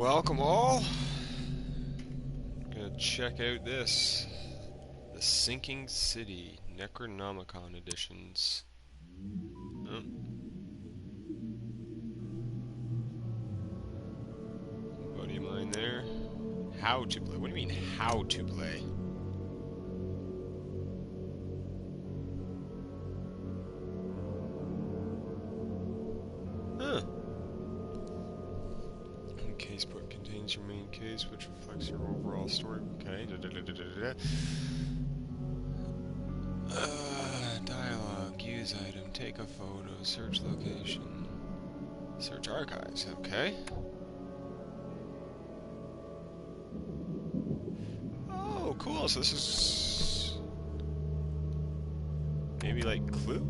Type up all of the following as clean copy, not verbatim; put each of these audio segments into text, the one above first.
Welcome all. Gonna check out this. The Sinking City Necronomicon Editions. Oh, buddy of mine there. How to play? What do you mean, how to play? Huh. Casebook contains your main case, which reflects your overall story. Okay. Dialogue. Use item. Take a photo. Search location. Search archives. Okay. Oh, cool. So this is maybe like Clue?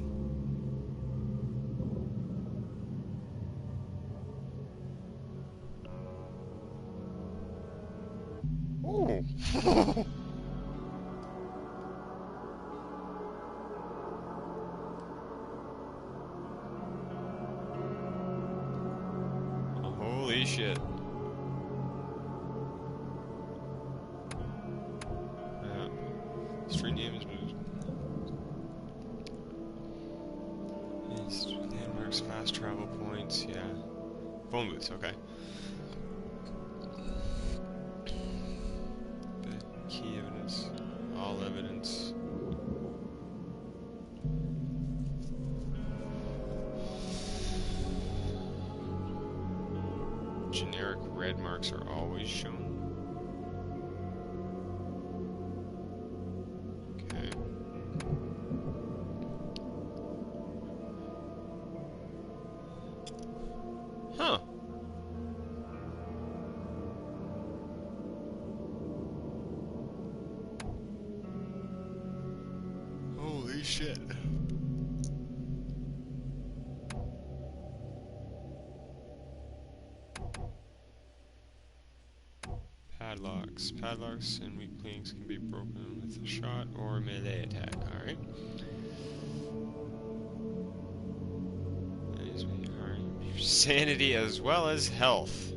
Oh. Holy shit. Street name is landmarks, fast travel points, yeah. Phone booths, okay. The key evidence, all evidence. Generic red marks are always shown. Okay. Huh. Holy shit. Padlocks. Padlocks and weak planks can be broken with a shot or a melee attack. Alright. Sanity as well as health.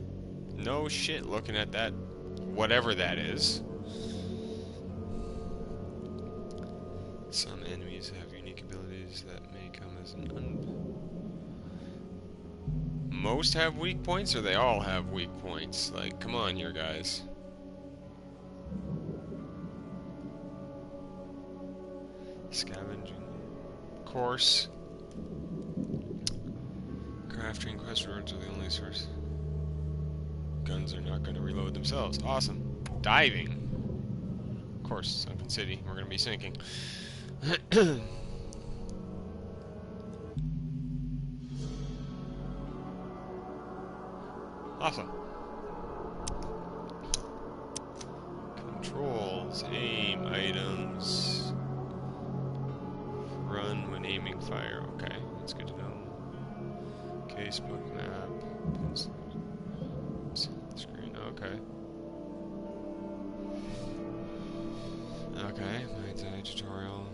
No shit looking at that. Whatever that is. Some enemies have unique abilities that may come as an Most have weak points, or they all have weak points? Like, come on here, guys. Scavenging. Course. Crafting quest rewards are the only source. Guns are not going to reload themselves. Awesome. Diving. Of course, Sinking City. We're going to be sinking. Awesome. Controls, aim, items. Run when aiming fire. Okay, that's good to know. Casebook, map, pencil, screen. Okay. Okay, my tutorial.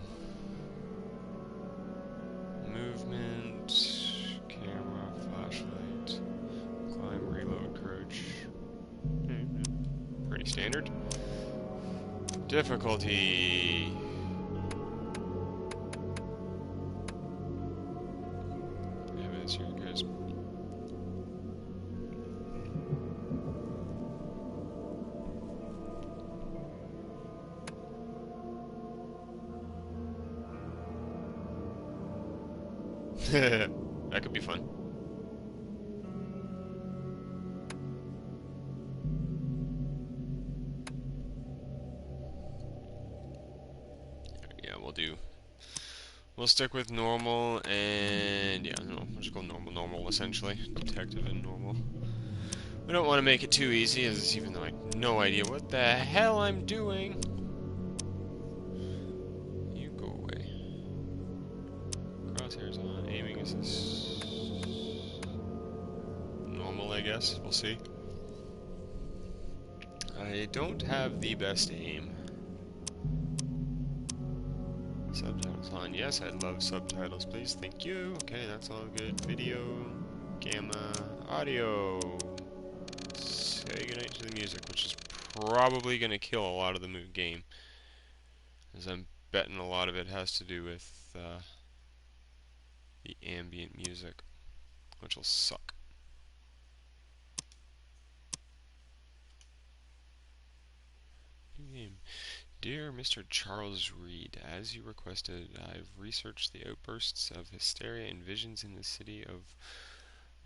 Movement, camera, flashlight, climb, reload, crouch. Pretty standard. Difficulty. Evidence here, guys. That could be fun. Yeah, we'll stick with normal and yeah, no, we'll just go normal essentially. Detective and normal. We don't want to make it too easy, as even though I have no idea what the hell I'm doing. You go away. Crosshairs on. Aiming is this normal, I guess. We'll see. I don't have the best aim. Subtitles on. Yes, I love subtitles, please. Thank you. Okay, that's all good. Video, gamma, audio. Save. change the music, which is probably going to kill a lot of the game, as I'm betting a lot of it has to do with the ambient music, which will suck. New game. Dear Mr. Charles Reed, as you requested, I've researched the outbursts of hysteria and visions in the city of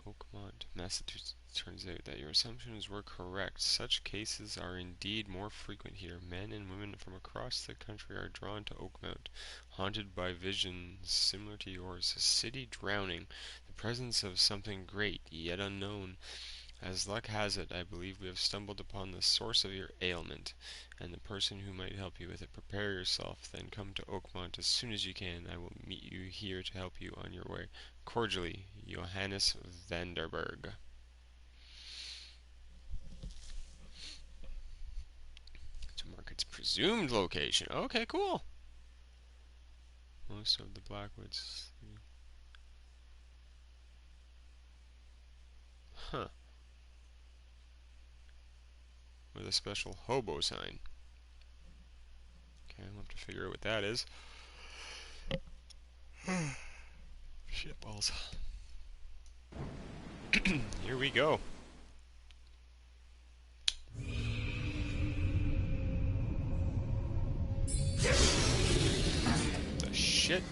Oakmont, Massachusetts. Turns out that your assumptions were correct. Such cases are indeed more frequent here. Men and women from across the country are drawn to Oakmont, haunted by visions similar to yours. A city drowning, the presence of something great, yet unknown. As luck has it, I believe we have stumbled upon the source of your ailment, and the person who might help you with it. Prepare yourself, then come to Oakmont as soon as you can. I will meet you here to help you on your way. Cordially, Johannes Vanderberg. To mark its presumed location. Okay, cool. Most of the Blackwoods. Huh. With a special hobo sign. Okay, I'll have to figure out what that is. Shit balls. Here we go. The shit?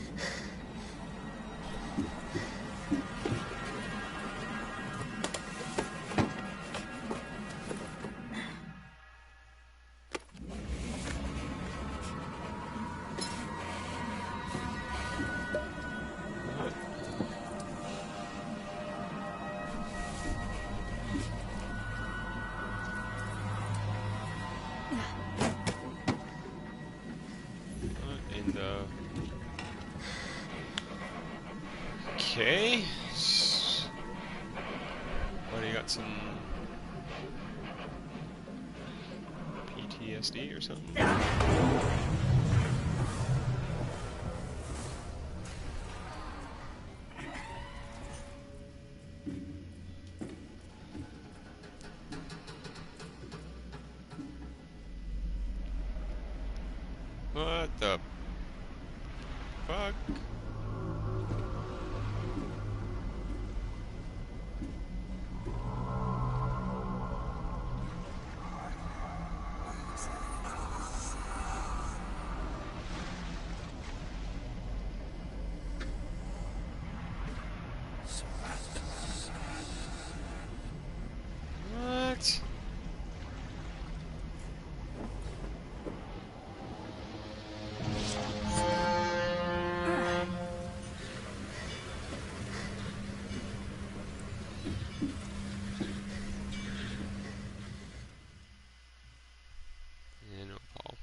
Okay. What, you got some PTSD or something? What the fuck? What? Yeah, no, Paul.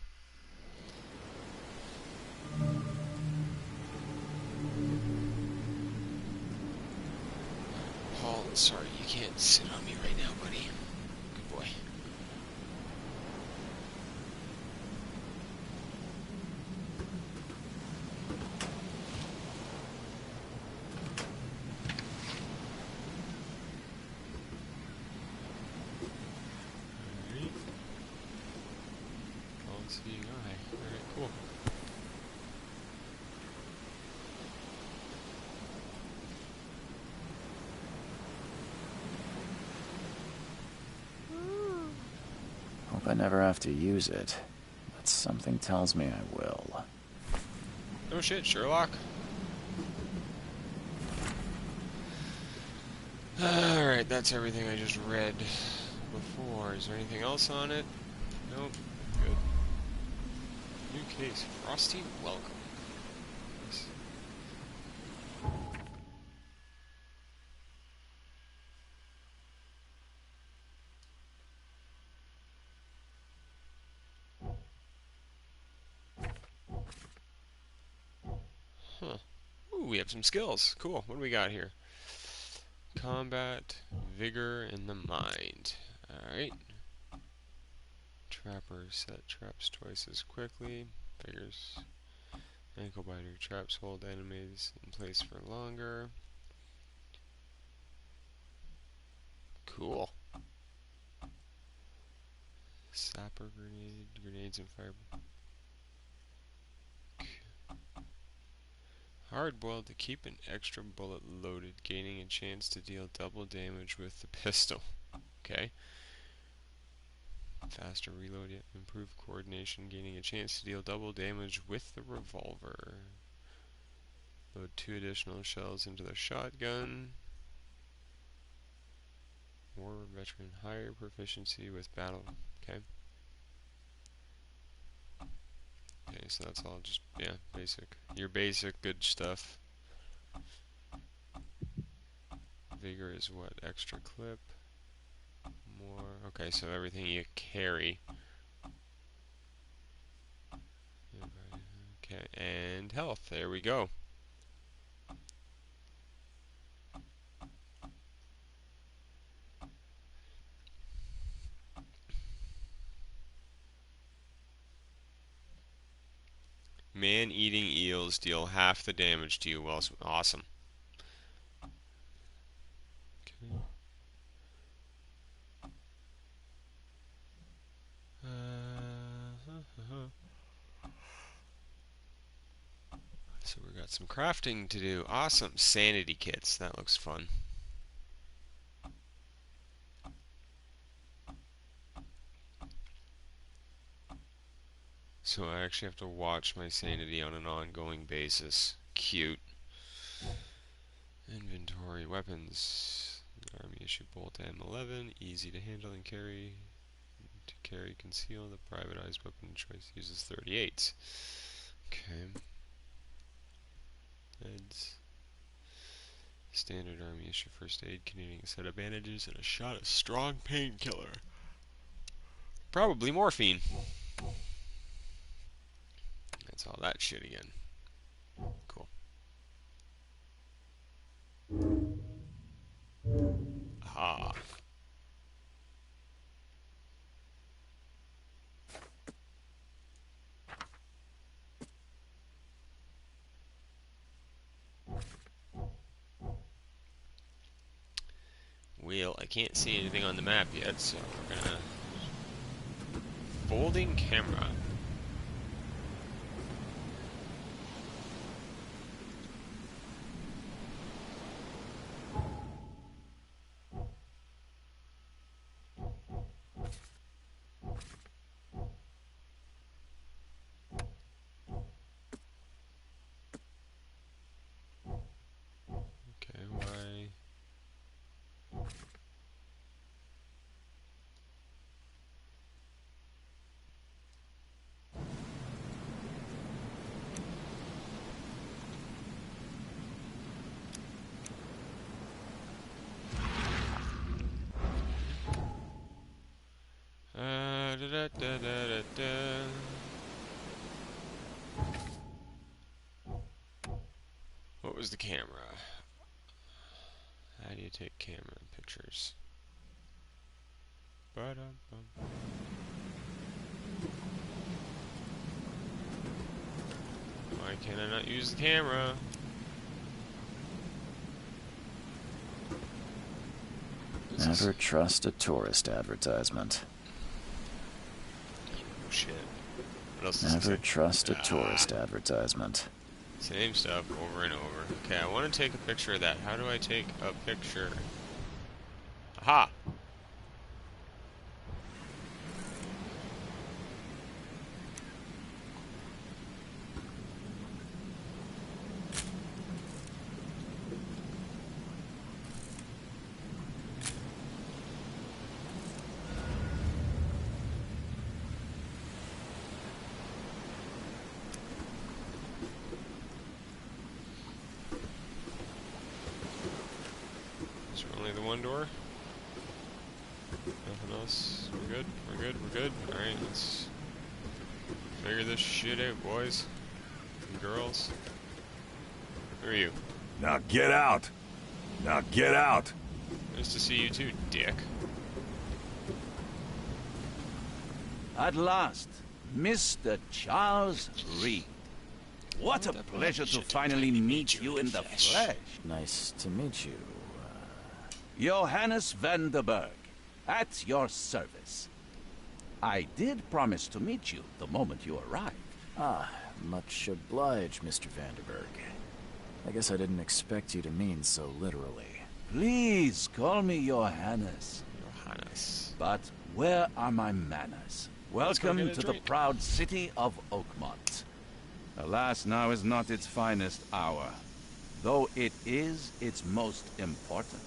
Paul, sorry, you can't sit on me right now, buddy. Good boy. Alright. Paul, seeing eye. Alright, cool. Hope I never have to use it, but something tells me I will. Oh shit, Sherlock. Alright, that's everything I just read before. Is there anything else on it? Nope. Good. New case. Frosty, welcome. Nice. Huh. Ooh, we have some skills. Cool. What do we got here? Combat, vigor, and the mind. Alright. Trappers set traps twice as quickly. Figures. Ankle biter. Traps hold enemies in place for longer. Cool. Sapper grenade, grenades and fire. Hard-boiled to keep an extra bullet loaded, gaining a chance to deal double damage with the pistol. Okay. Faster reload, yet improved coordination, gaining a chance to deal double damage with the revolver. Load 2 additional shells into the shotgun. War veteran, higher proficiency with battle. Okay. Okay, so that's all just, yeah, basic. Your basic good stuff. Vigor is what? Extra clip. More. Okay, so everything you carry. Okay, and health. There we go. Man-eating eels deal half the damage to you. Well, awesome. Okay. So we got some crafting to do. Awesome. Sanity kits. That looks fun. So I actually have to watch my sanity on an ongoing basis. Cute. Inventory. Weapons. Army issue bolt M11. Easy to handle and carry. To carry conceal. The privatized weapon choice uses 38s. Okay. Heads. Standard army issue first aid containing a set of bandages and a shot of strong painkiller. Probably morphine. That's all that shit again. Cool. Aha. Well, I can't see anything on the map yet, so we're gonna... Folding camera. Okay, why... Da da da da da da. What was the camera? How do you take camera pictures? Ba-dum-bum. Why can I not use the camera? Never trust a tourist advertisement. Oh shit. What else is Never it? trust a tourist advertisement. Same stuff over and over. Okay, I want to take a picture of that. How do I take a picture? Aha! Is there only the one door? Nothing else? We're good? We're good? We're good? Alright, let's figure this shit out, boys and girls. Who are you? Now get out! Now get out! Nice to see you too, dick. At last, Mr. Charles Reed. What a pleasure to finally meet you in the flesh. Nice to meet you. Johannes van der Berg, at your service. I did promise to meet you the moment you arrived. Ah, much obliged, Mr. Vanderberg. I guess I didn't expect you to mean so literally. Please call me Johannes. Johannes. But where are my manners? Let's go Welcome get a to the drink. proud city of Oakmont. Alas, now is not its finest hour, though it is its most important.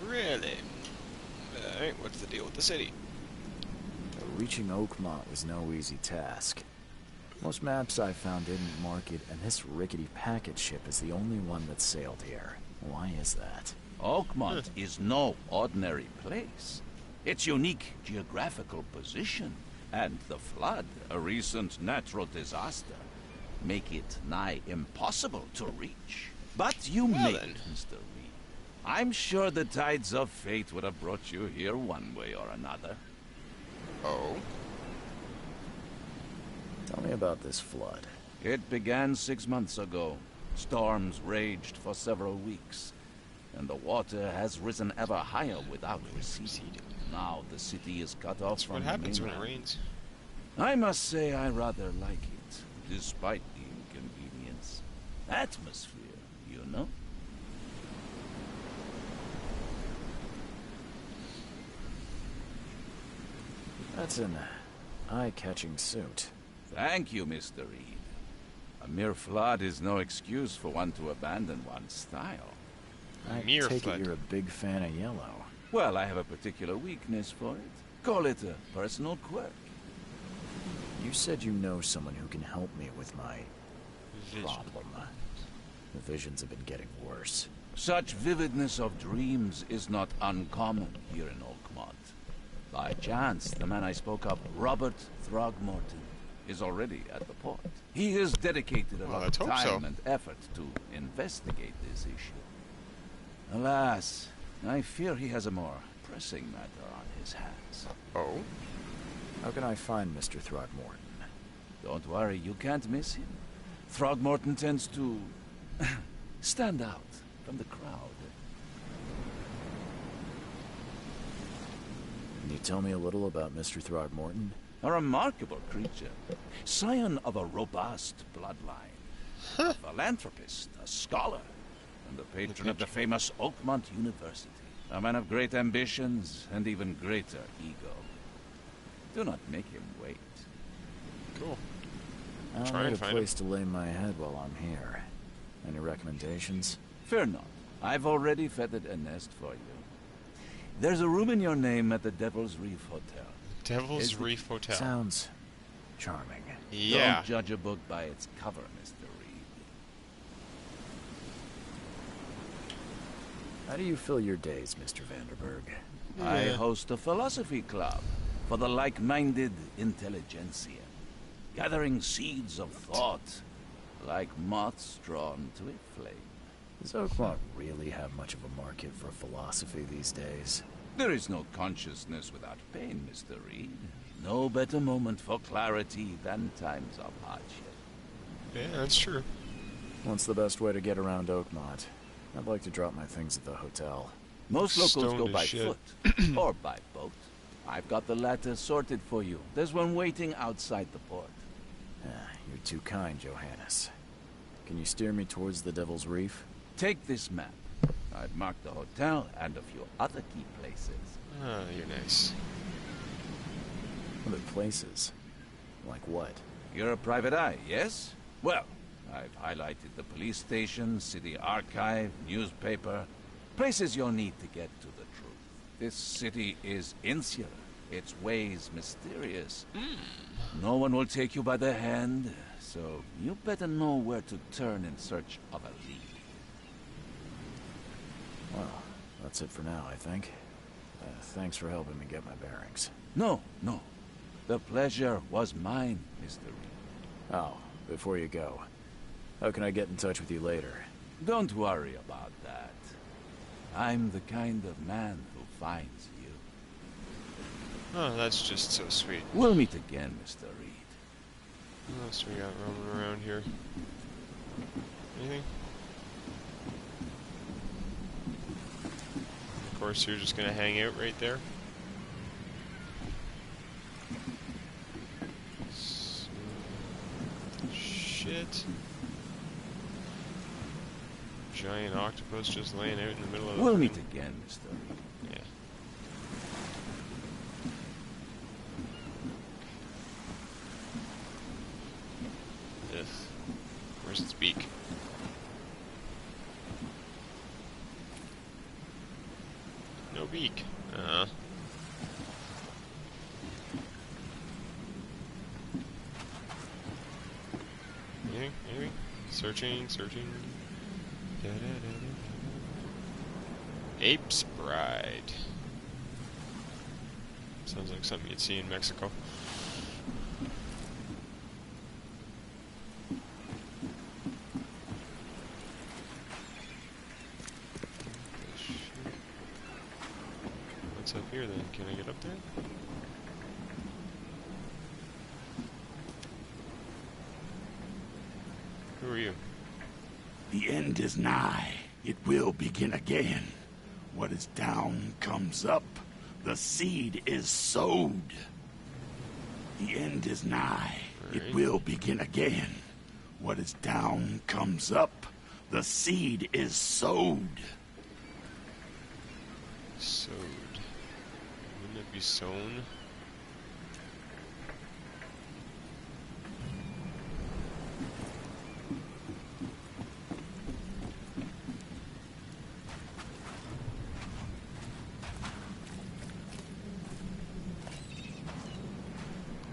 Really? Alright, what's the deal with the city? Reaching Oakmont was no easy task. Most maps I found didn't mark it, and this rickety packet ship is the only one that sailed here. Why is that? Oakmont is no ordinary place. Its unique geographical position and the flood, a recent natural disaster, make it nigh impossible to reach. But you Well made then. it, Mr. Reed. I'm sure the tides of fate would have brought you here one way or another. Oh? Tell me about this flood. It began 6 months ago. Storms raged for several weeks, and the water has risen ever higher without receding. Now the city is cut off That's from what the happens when it mainland. rains. I must say I rather like it, despite the inconvenience. Atmosphere, you know? That's an eye-catching suit. Thank you, Mr. Reed. A mere flood is no excuse for one to abandon one's style. I Mere take flood. it you're a big fan of yellow. Well, I have a particular weakness for it. Call it a personal quirk. You said you know someone who can help me with my Vision. problem. The visions have been getting worse. Such vividness of dreams is not uncommon here in Oakmont. By chance, the man I spoke of, Robert Throgmorton, is already at the port. He has dedicated a Well, lot of let's hope time so. and effort to investigate this issue. Alas, I fear he has a more pressing matter on his hands. Oh? How can I find Mr. Throgmorton? Don't worry, you can't miss him. Throgmorton tends to stand out from the crowd. Can you tell me a little about Mr. Throgmorton? A remarkable creature, scion of a robust bloodline, a philanthropist, a scholar, and the patron of the famous Oakmont University. A man of great ambitions and even greater ego. Do not make him wait. Cool. I'll Try need and a find place to lay my head while I'm here. Any recommendations? Fear not. I've already feathered a nest for you. There's a room in your name at the Devil's Reef Hotel. Devil's Is the- Reef Hotel. Sounds charming. Yeah. Don't judge a book by its cover, Mr. Reed. How do you fill your days, Mr. Vanderberg? I Yeah. host a philosophy club for the like-minded intelligentsia, gathering seeds of thought like moths drawn to a flame. Does Oakmont really have much of a market for philosophy these days? There is no consciousness without pain, Mr. Reed. No better moment for clarity than times of hardship. Yeah, that's true. What's the best way to get around Oakmont? I'd like to drop my things at the hotel. Most locals Stoned go as by shit. foot or by boat. I've got the latter sorted for you. There's one waiting outside the port. You're too kind, Johannes. Can you steer me towards the Devil's Reef? Take this map. I've marked the hotel and a few other key places. Ah, you're nice. Other places? Like what? You're a private eye, yes? Well, I've highlighted the police station, city archive, newspaper, places you'll need to get to the truth. This city is insular, its ways mysterious. No one will take you by the hand, so you better know where to turn in search of a lead. Well, that's it for now, I think. Thanks for helping me get my bearings. No. The pleasure was mine, Mr. Reed. Oh, before you go, how can I get in touch with you later? Don't worry about that. I'm the kind of man who finds you. Oh, that's just so sweet. We'll meet again, Mr. Reed. What else we got roaming around here? Anything? course you're just gonna hang out right there. Shit. Giant octopus just laying out in the middle of the We'll thing. meet again, mister. Yeah. Ugh. Where's its beak? No beak. Maybe. Searching. Ape's Bride. Sounds like something you'd see in Mexico. What's up here then? Can I get up there? Who are you? The end is nigh. It will begin again. What is down comes up. The seed is sowed. The end is nigh. Right. It will begin again. What is down comes up. The seed is sowed. Sowed. Wouldn't it be sown?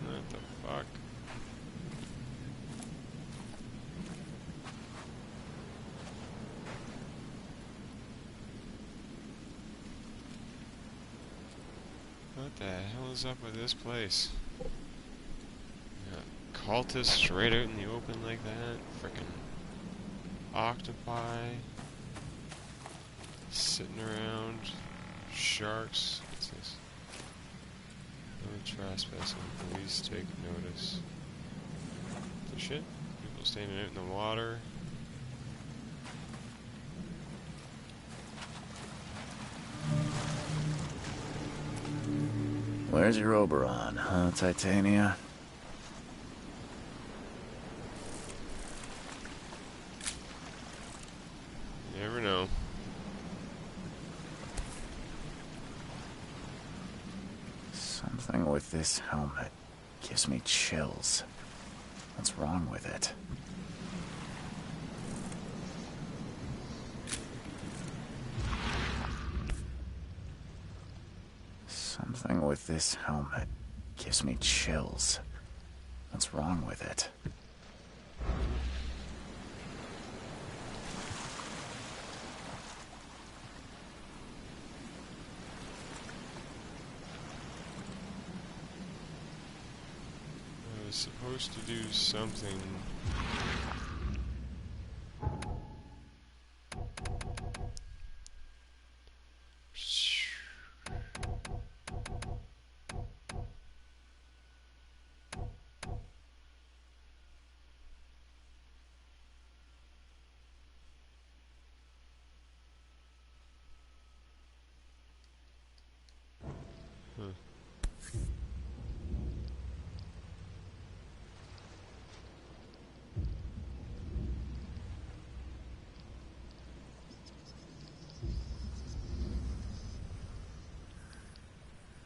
What the fuck? What the hell is up with this place? Cultists right out in the open like that. Frickin' octopi sitting around. Sharks. What's this? No trespassing. Police take notice. The shit? People standing out in the water. Where's your Oberon, huh, Titania? You never know. Something with this helmet gives me chills. What's wrong with it? Something with this helmet gives me chills. What's wrong with it? I was supposed to do something.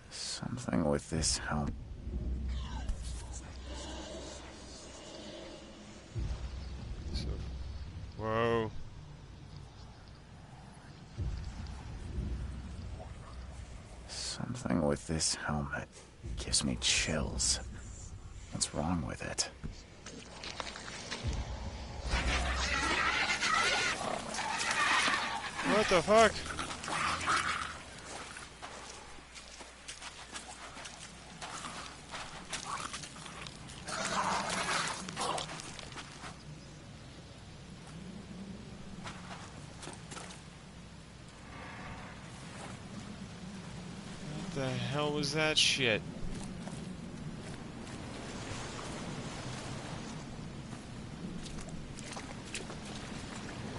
Something with this helmet. So, whoa. Something with this helmet gives me chills. What's wrong with it? What the fuck? What the hell was that shit?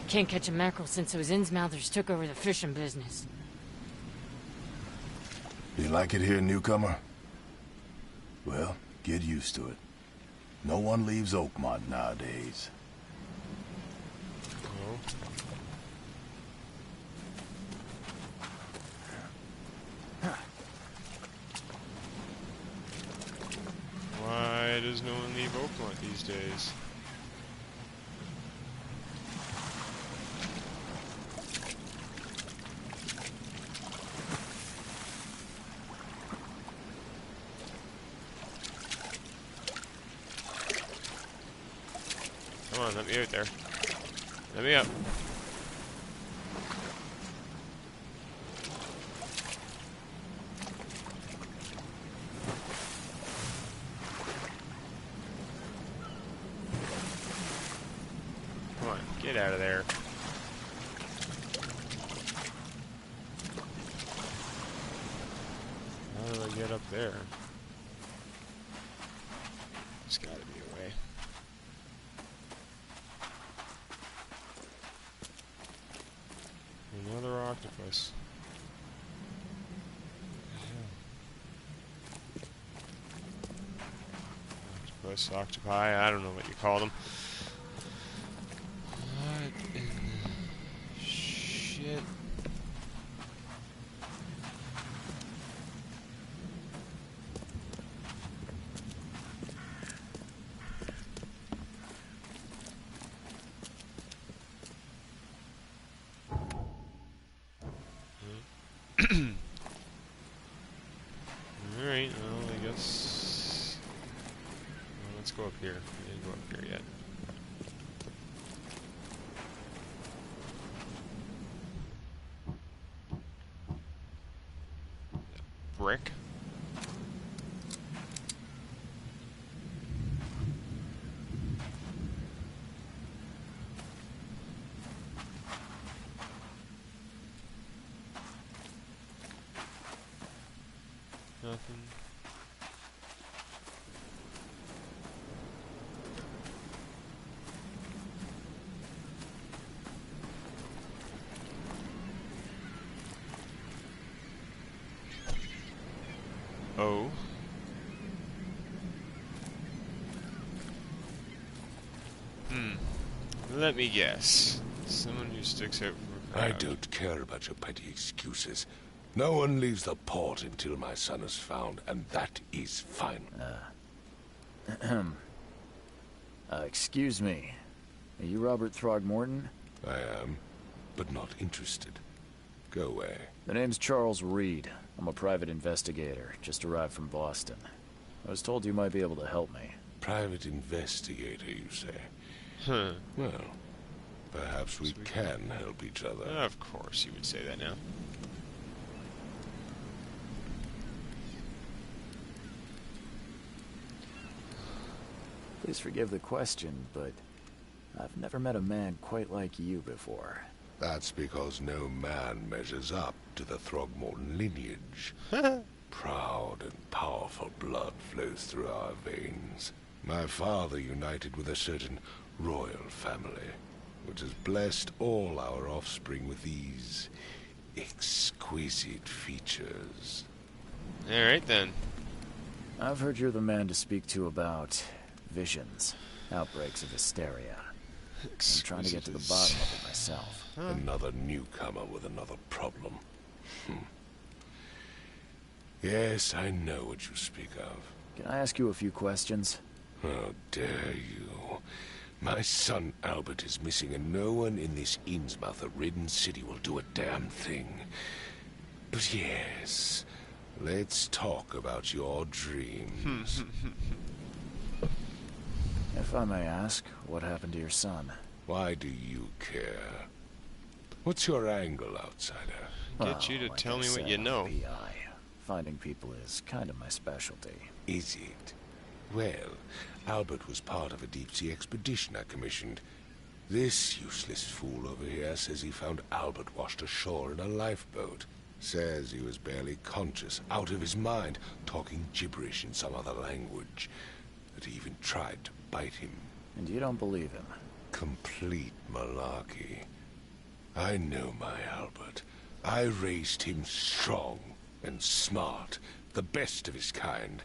Can't catch a mackerel since those Innsmouthers took over the fishing business. You like it here, newcomer? Well, get used to it. No one leaves Oakmont nowadays. Oh. Why does no one leave Oakmont these days? Come on, let me out there. Let me up. Come on, get out of there. How do I get up there? There's gotta be a way. Another octopus. Octopus, octopi, I don't know what you call them. What in the shit? Alright, well, I guess... Well, let's go up here. We didn't go up here yet. Brick? Nothing. Oh. Let me guess. Someone who sticks out from a I crowd. don't care about your petty excuses. No one leaves the port until my son is found, and that is final. Excuse me. Are you Robert Throgmorton? I am, but not interested. Go away. The name's Charles Reed. I'm a private investigator, just arrived from Boston. I was told you might be able to help me. Private investigator, you say? Huh. Well, perhaps we can help each other. Of course you would say that now. Please forgive the question, but I've never met a man quite like you before. That's because no man measures up to the Throgmorton lineage. Proud and powerful blood flows through our veins. My father united with a certain royal family, which has blessed all our offspring with these exquisite features. Alright then. I've heard you're the man to speak to about visions, outbreaks of hysteria. I'm trying to get to the bottom of it myself. Another newcomer with another problem. Yes, I know what you speak of. Can I ask you a few questions? How dare you? My son Albert is missing, and no one in this Innsmouth-ridden city will do a damn thing. But yes, let's talk about your dreams. If I may ask, what happened to your son? Why do you care? What's your angle, outsider? Get you to like tell I me what said, you I'm know. a PI. Finding people is kind of my specialty. Is it? Well, Albert was part of a deep-sea expedition I commissioned. This useless fool over here says he found Albert washed ashore in a lifeboat. Says he was barely conscious, out of his mind, talking gibberish in some other language. That he even tried to bite him. And you don't believe him? Complete malarkey. I know my Albert. I raised him strong, and smart, the best of his kind.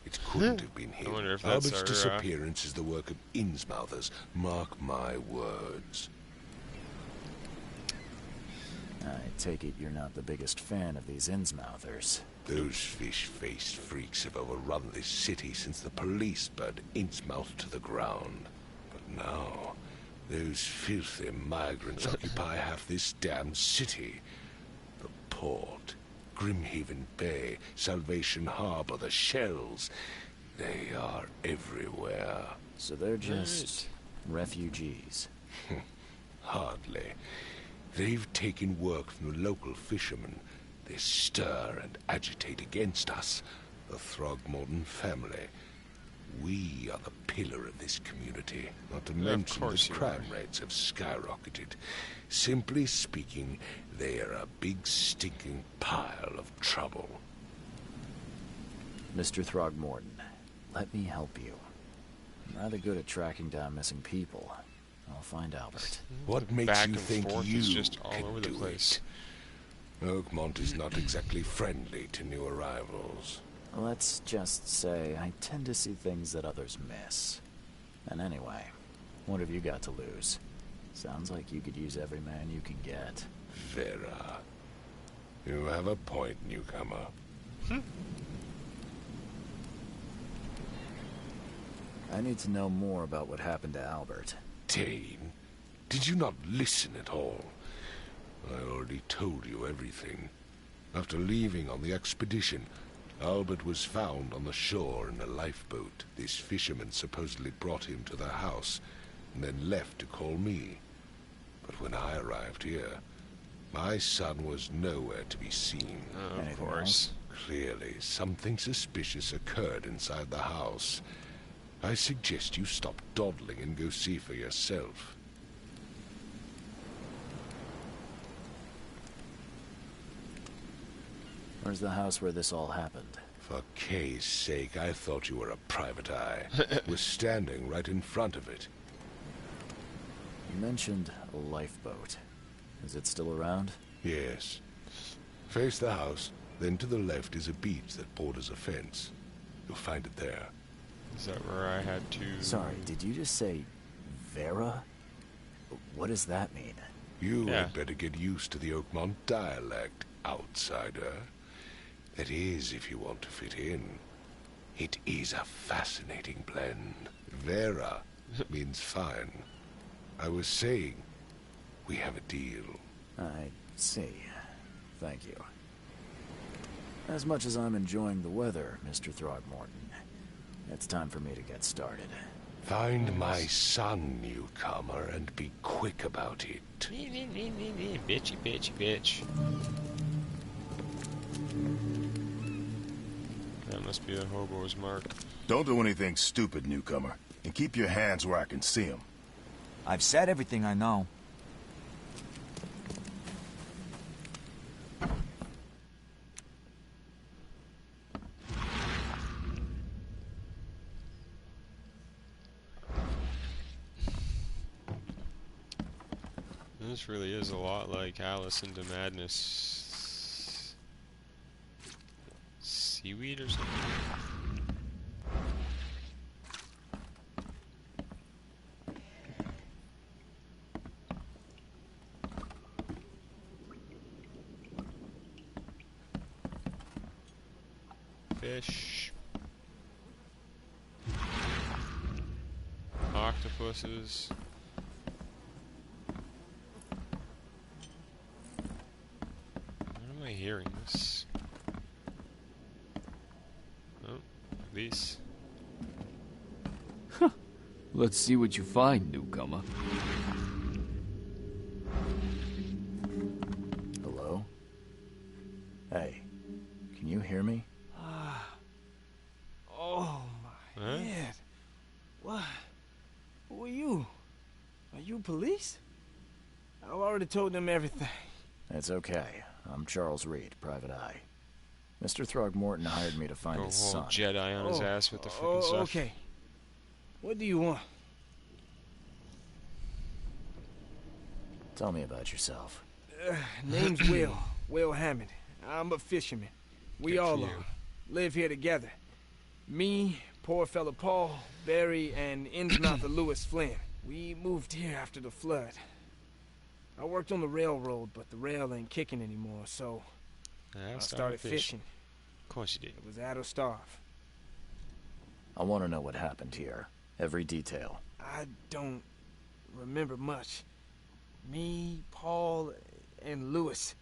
It couldn't have been I him. wonder if that's Albert's our, disappearance is the work of Innsmouthers. Mark my words. I take it you're not the biggest fan of these Innsmouthers. Those fish-faced freaks have overrun this city since the police burned Innsmouth to the ground. But now, those filthy migrants occupy half this damned city. The port, Grimhaven Bay, Salvation Harbor, the shells. They are everywhere. So they're just refugees. Hardly. They've taken work from the local fishermen. They stir and agitate against us, the Throgmorton family. We are the pillar of this community, not to mention the crime rates have skyrocketed. Simply speaking, they are a big stinking pile of trouble. Mr. Throgmorton, let me help you. I'm rather good at tracking down missing people. I'll find Albert. What makes you think you just all can over the do place. it? Oakmont is not exactly friendly to new arrivals. Let's just say I tend to see things that others miss. And anyway, what have you got to lose? Sounds like you could use every man you can get. Vera. You have a point, newcomer. I need to know more about what happened to Albert. Dane, did you not listen at all? I already told you everything. After leaving on the expedition, Albert was found on the shore in a lifeboat. This fisherman supposedly brought him to the house, and then left to call me. But when I arrived here, my son was nowhere to be seen. Of course. Clearly, something suspicious occurred inside the house. I suggest you stop dawdling and go see for yourself. Where's the house where this all happened? For Kay's sake, I thought you were a private eye. We're standing right in front of it. You mentioned a lifeboat. Is it still around? Yes. Face the house, then to the left is a beach that borders a fence. You'll find it there. Is that where I had to... Sorry, did you just say Vera? What does that mean? You had better get used to the Oakmont dialect, outsider. That is, if you want to fit in. It is a fascinating blend. Vera means fine. I was saying, we have a deal. I see. Thank you. As much as I'm enjoying the weather, Mr. Throgmorton, it's time for me to get started. Find my son, newcomer, and be quick about it. Bitchy, bitchy, bitch. That must be the hobo's mark. Don't do anything stupid, newcomer. And keep your hands where I can see them. I've said everything I know. This really is a lot like Alice into Madness. Seaweed or something? Fish. Octopuses. What am I hearing this? Oh, these. Let's see what you find, newcomer. Hello? Hey, can you hear me? Oh my head. What? Who are you? Are you police? I've already told them everything. It's okay. I'm Charles Reed, Private Eye. Mr. Throgmorton hired me to find Go his whole son. Jedi on his ass with the freaking stuff. Okay. What do you want? Tell me about yourself. Name's Will Hammond. I'm a fisherman. We Good all for you. live here together. Me, poor fella Paul, Barry, and Innsmouth of Lewis Flynn. We moved here after the flood. I worked on the railroad, but the rail ain't kicking anymore, so I started fishing. Of course you did. It was at or starve. I want to know what happened here. Every detail. I don't remember much. Me, Paul, and Lewis,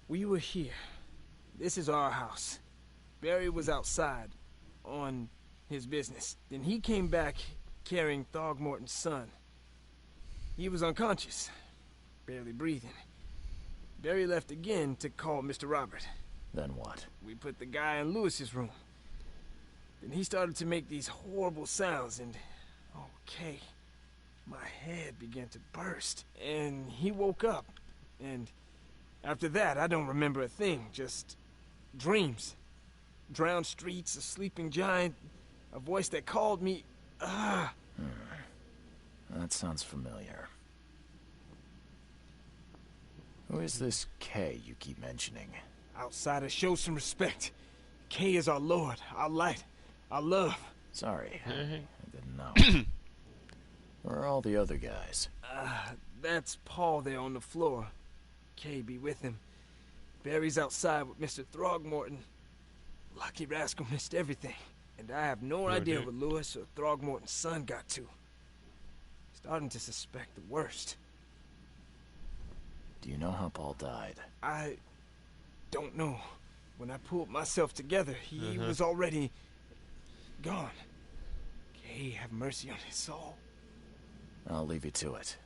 we were here. This is our house. Barry was outside on his business. Then he came back carrying Throgmorton's son. He was unconscious, barely breathing. Barry left again to call Mr. Robert. Then what? We put the guy in Lewis's room. Then he started to make these horrible sounds and... okay. My head began to burst. And he woke up. And after that, I don't remember a thing. Just dreams. Drowned streets, a sleeping giant, a voice that called me... That sounds familiar. Who is this K you keep mentioning? Outsiders, show some respect. K is our lord, our light, our love. Sorry, I didn't know. Where are all the other guys? That's Paul there on the floor. K be with him. Barry's outside with Mr. Throgmorton. Lucky rascal missed everything. And I have no idea what Lewis or Throgmorton's son got to. Starting to suspect the worst. Do you know how Paul died? I don't know. When I pulled myself together, he was already gone. K have mercy on his soul. I'll leave you to it.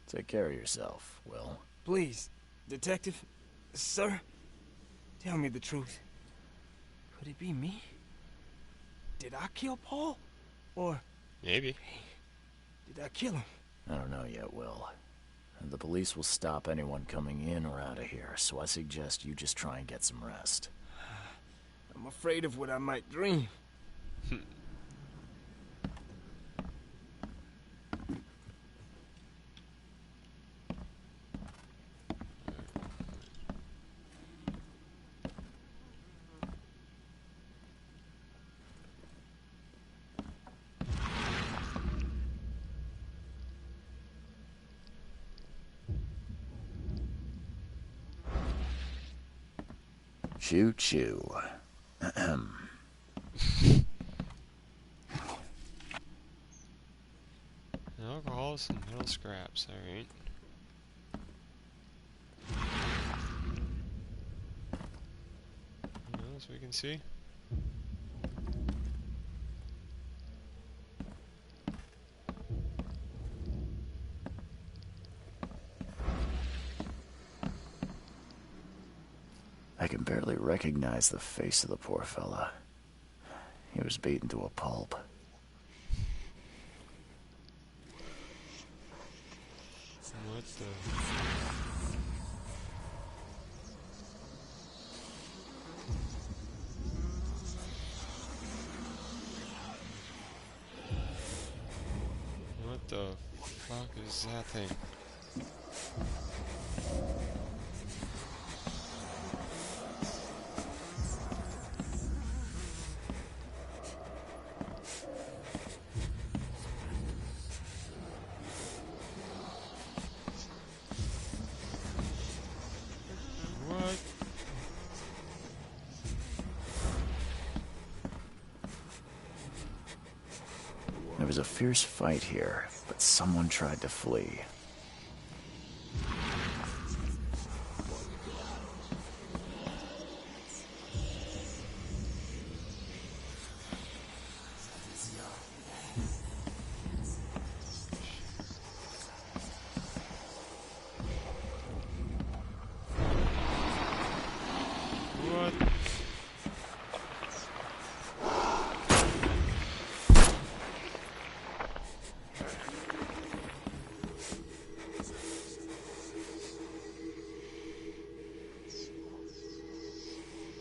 Take care of yourself, Will. Please, detective, sir, tell me the truth. Could it be me? Did I kill Paul? Or... Maybe. did I kill him? I don't know yet, Will. The police will stop anyone coming in or out of here, so I suggest you just try and get some rest. I'm afraid of what I might dream. Choo choo. Alcohol, some metal scraps, alright. Anything else we can see? I can barely recognize the face of the poor fella. He was beaten to a pulp. What the... What the fuck is that thing? What? There was a fierce fight here, but someone tried to flee. What?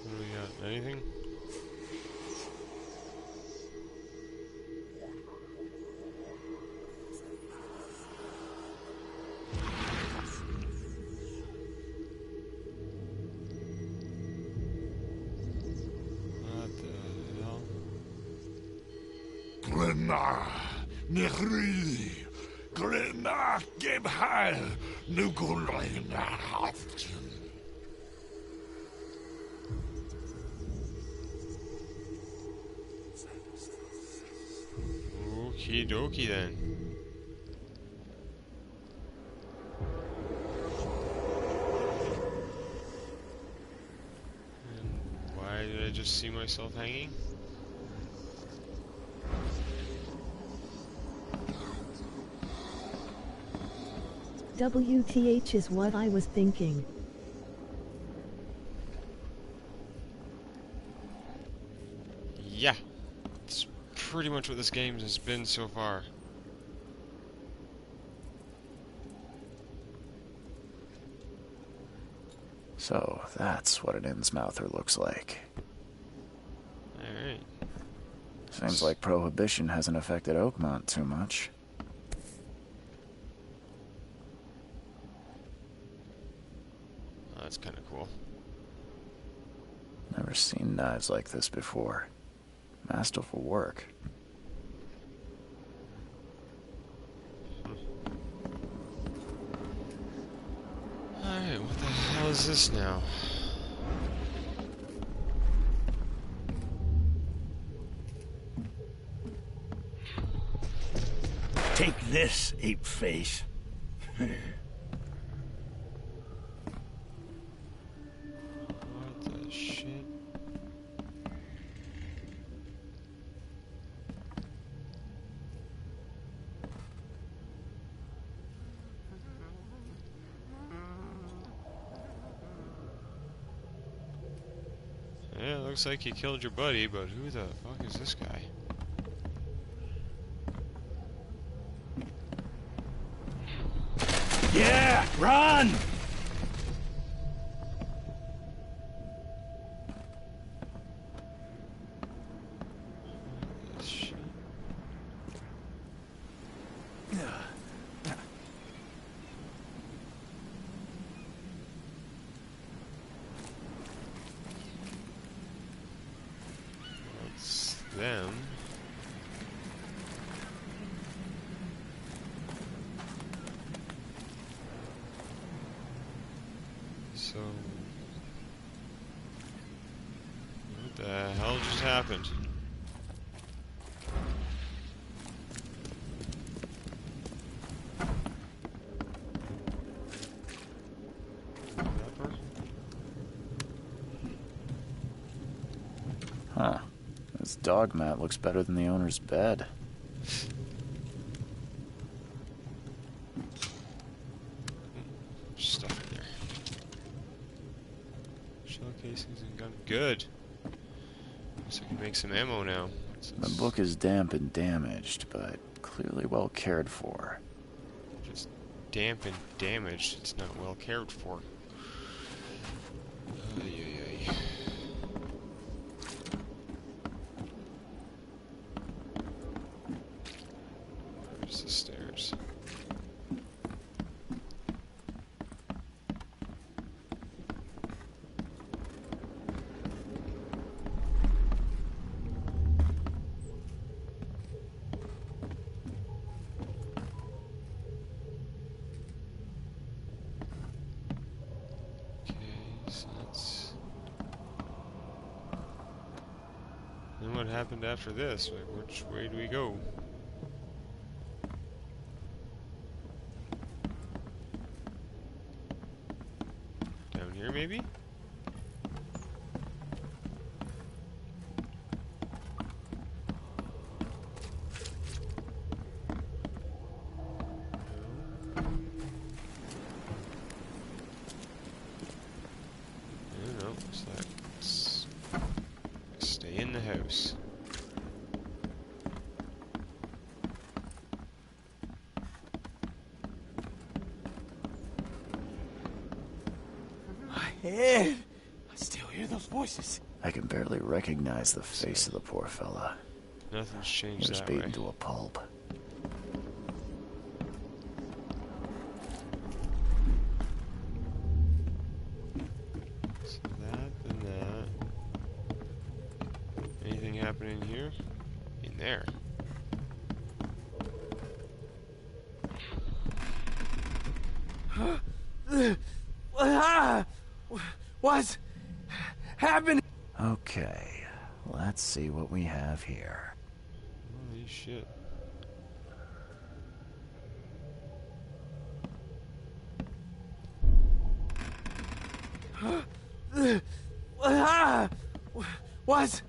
What do we got? Anything? Grena, Nehri, Grena, Gebheil, Nukulina, Okie dokie then. And why did I just see myself hanging? WTH is what I was thinking. Yeah. It's pretty much what this game has been so far. So, that's what an Innsmouther looks like. Alright. Seems like Prohibition hasn't affected Oakmont too much. Oh, that's kind of cool. Never seen knives like this before. Masterful work. Alright, what the hell is this now? Take this, ape face. What the shit? Yeah, it looks like you killed your buddy, but who the fuck is this guy? Yeah, run! Shit. That's them. So, what the hell just happened? Pepper? Huh. This dog mat looks better than the owner's bed. Stuff in there. Shell casings and gun. Good. So I can make some ammo now. The book is damp and damaged, but clearly well cared for. Just damp and damaged. It's not well cared for. Ay, ay, ay. Where's the stairs? So that's... Then what happened after this? Like, which way do we go? Down here, maybe? No, it's like, let's stay in the house. My head! I still hear those voices. I can barely recognize the face of the poor fella. Nothing's He changed was that way. beaten to a pulp. So that and that. Anything happening here? In there. What's happening? Okay, let's see what we have here. Holy shit. What's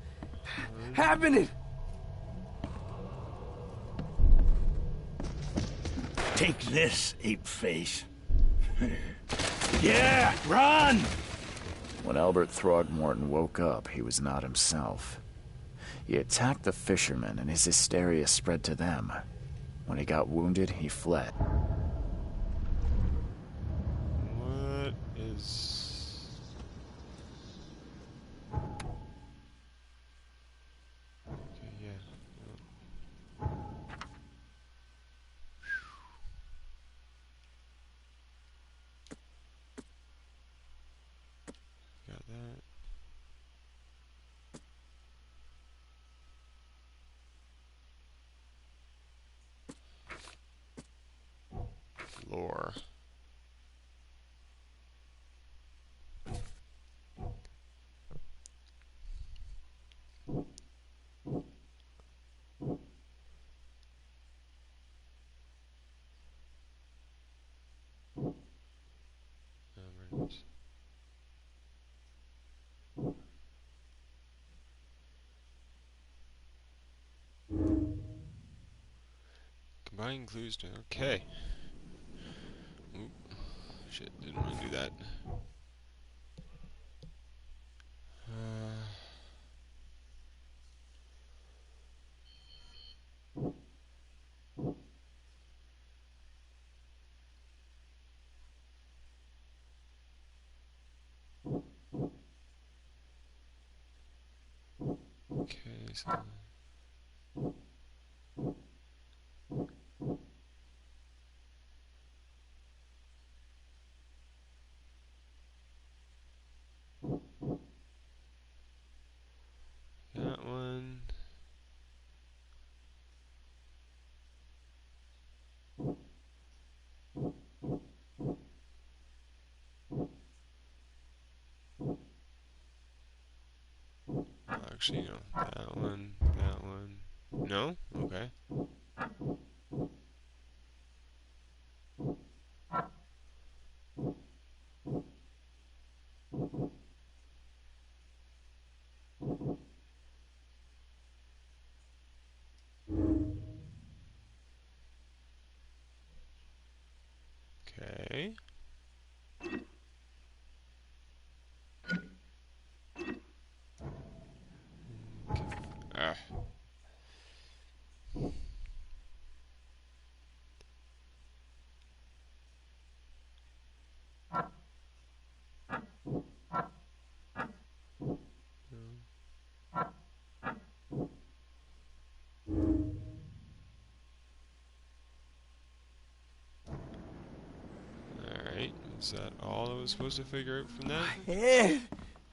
happening? Take this, ape face. Yeah, run! When Albert Throgmorton woke up, he was not himself. He attacked the fishermen, and his hysteria spread to them. When he got wounded, he fled. What is... Okay, yeah. Got that. Floor. Numbers. Combining clues to... Okay. Oop. Shit, didn't want to do that. Okay, so... That one... Actually, no. That one, that one. No? Okay. Okay. Ah. Alright, is that all I was supposed to figure out from that? My head.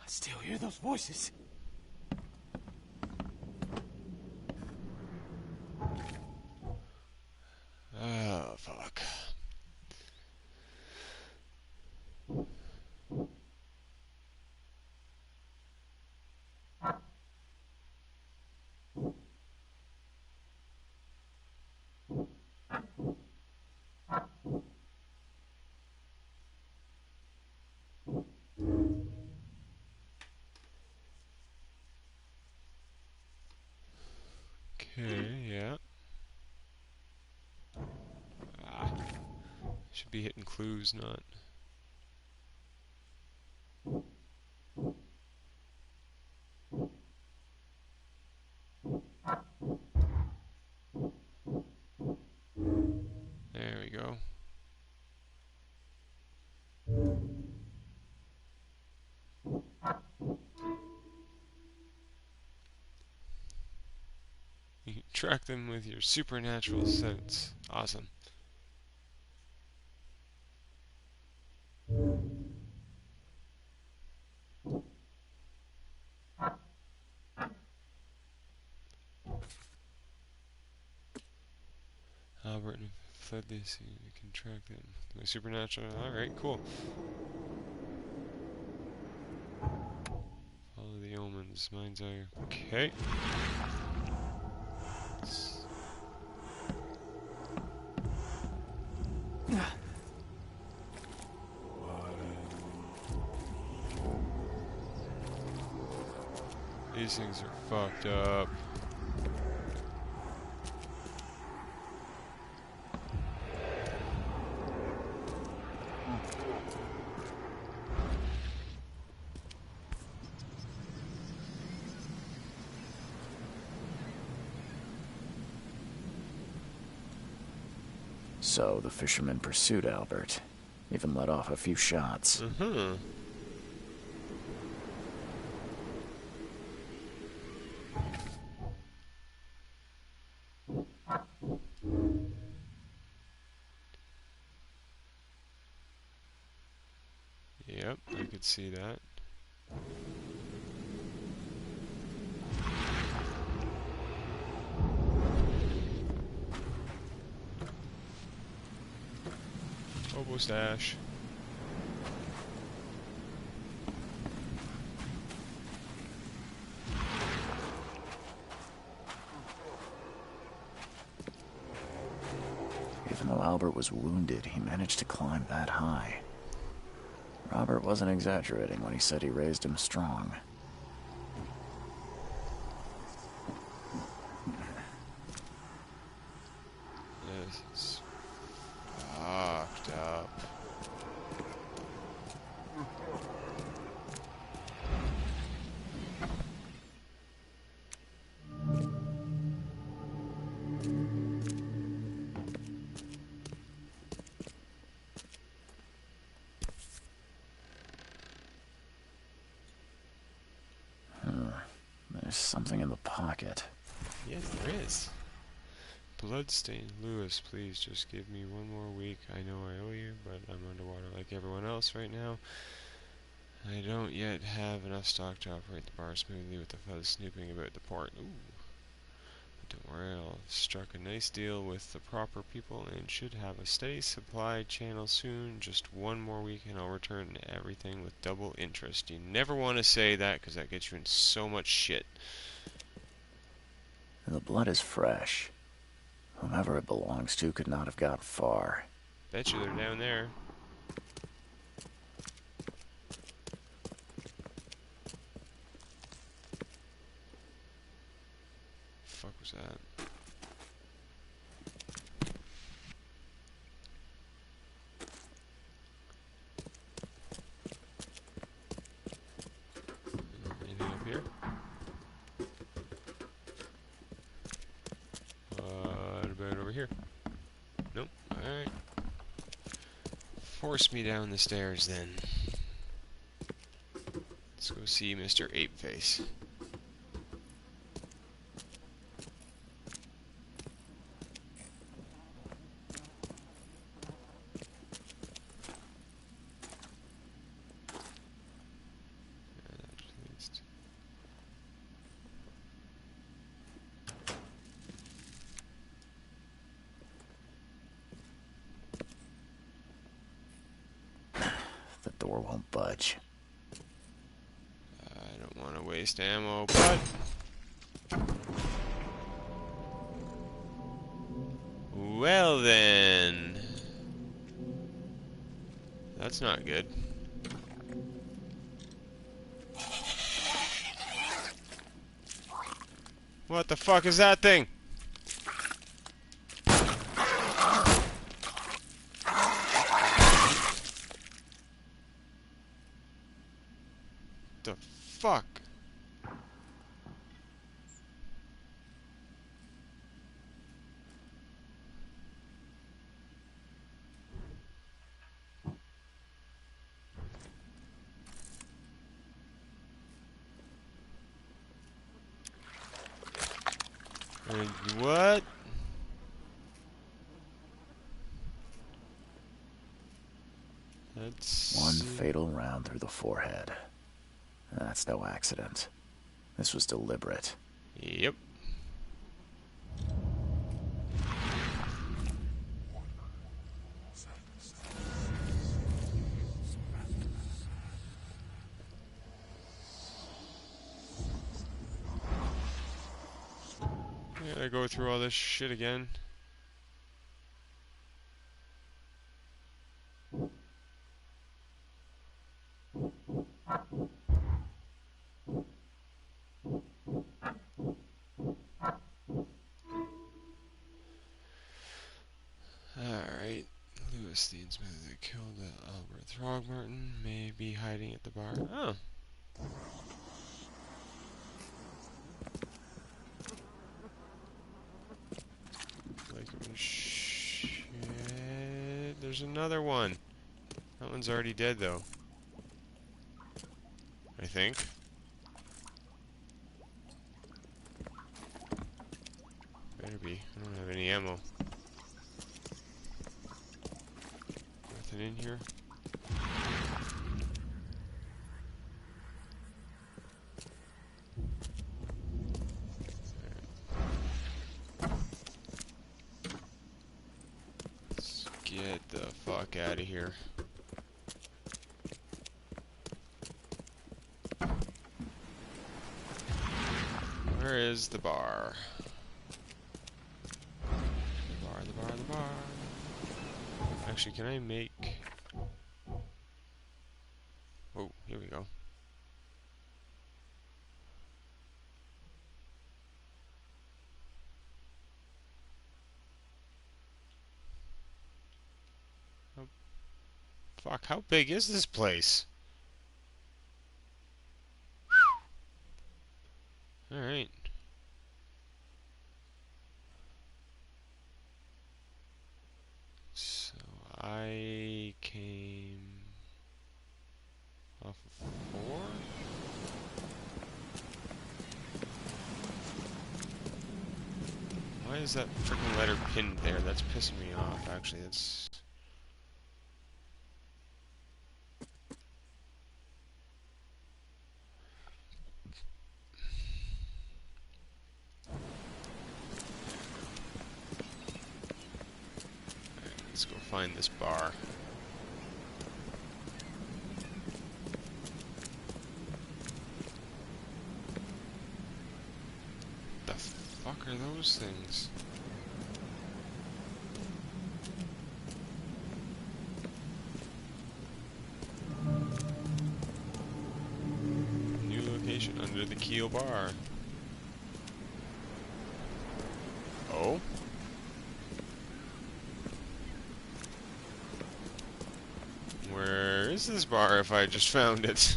I still hear those voices. Oh, fuck. Okay, yeah. Ah. Should be hitting clues, not... There we go. You can track them with your supernatural sense. Awesome. Albert fled this. You can track them. My supernatural. Alright, cool. Seems mine's are okay. These things are fucked up. So the fisherman pursued Albert, even let off a few shots. Mm-hmm. Yep, I could see that. Hobo stash. Even though Albert was wounded, he managed to climb that high. Robert wasn't exaggerating when he said he raised him strong. This is fucked up. There's something in the pocket. Yes, there is. Bloodstained Lewis, please just give me one more week. I know I owe you, but I'm underwater like everyone else right now. I don't yet have enough stock to operate the bar smoothly with the fuzz snooping about the port. Ooh. But don't worry, I've struck a nice deal with the proper people and should have a steady supply channel soon. Just one more week and I'll return everything with double interest. You never want to say that because that gets you in so much shit. The blood is fresh. Whomever it belongs to could not have got far. Bet you they're down there. Fuck was that? Anything up here? What about over here? Nope. Alright. Force me down the stairs then. Let's go see Mr. Apeface. The door won't budge. I don't want to waste ammo, but... Well then... That's not good. What the fuck is that thing? The fuck? What? That's... One fatal round through the forehead. That's no accident. This was deliberate. Yep. Gotta go through all this shit again. Alright. Lewis, the inspector that killed Albert Throgmorton, may be hiding at the bar. Oh. Like shit. There's another one. That one's already dead though. I think. Better be. I don't have any ammo. Nothing in here. Let's get the fuck out of here. Where is the bar? The bar. Actually, can I make... Oh, here we go. Oh, fuck, how big is this place? Alright. So, I came off of 4? Why is that freaking letter pinned there? That's pissing me off, actually. That's... Let's go find this bar. The fuck are those things? New location under the Keel Bar. Oh? Where is this bar if I just found it?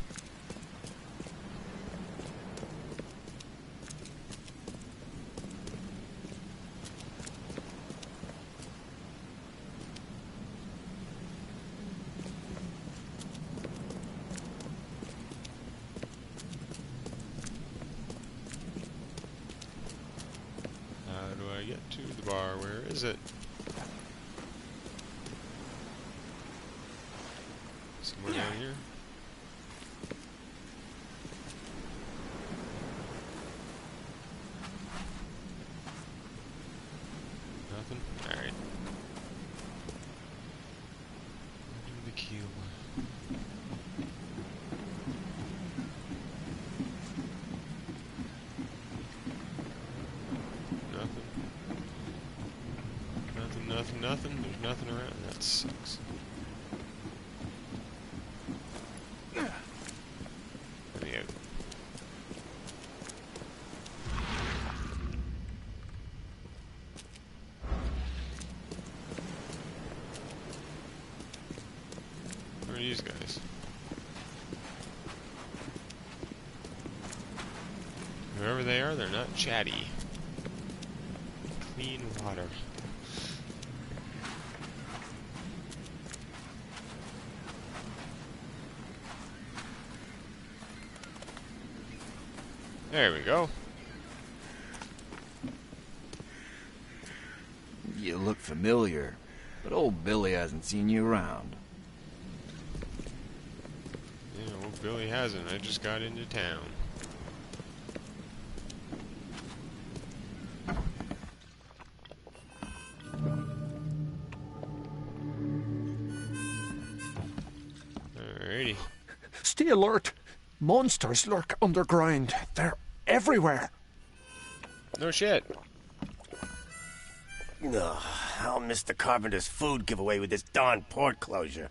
How do I get to the bar? Where is it? Somewhere down here? Nothing? Alright. Under the keel. Nothing. Nothing. There's nothing around. That sucks. Let me out. Who are these guys? Whoever they are, they're not chatty. Clean water. There we go. You look familiar, but old Billy hasn't seen you around. Yeah, well, Billy hasn't. I just got into town. Alrighty. Stay alert. Monsters lurk underground. They're everywhere. No shit. Ugh, I'll miss the carpenter's food giveaway with this darn port closure.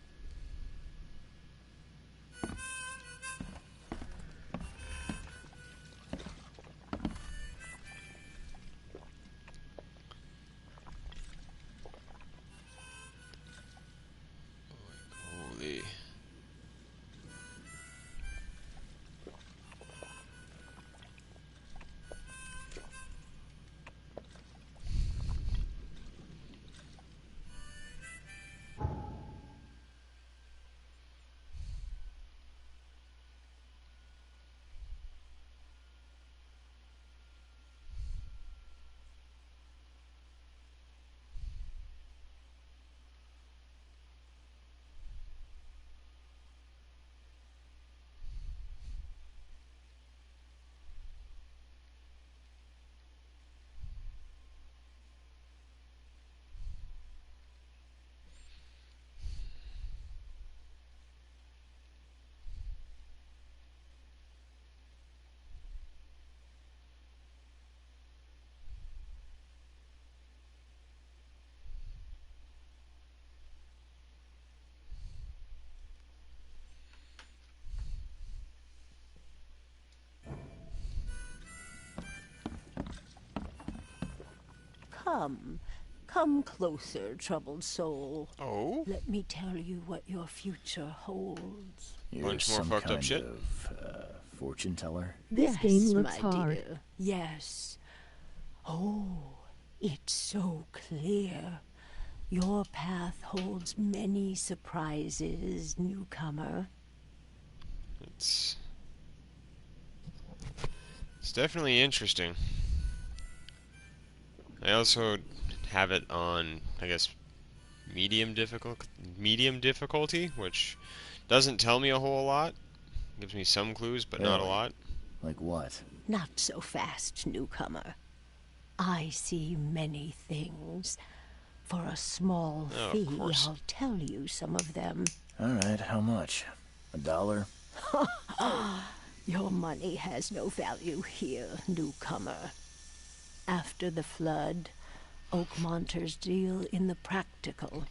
Holy. Come closer, troubled soul. Oh? Let me tell you what your future holds. You're Bunch more some fucked up kind shit. of fortune teller. This Yes, game looks my hard. dear. Yes. Oh, it's so clear. Your path holds many surprises, newcomer. It's definitely interesting. I also have it on, I guess, medium difficulty, which doesn't tell me a whole lot. Gives me some clues, but not a Really? lot. Like what? Not so fast, newcomer. I see many things. For a small Oh, of fee, course. I'll tell you some of them. All right, how much? $1? Your money has no value here, newcomer. After the flood, Oakmonters deal in the practical.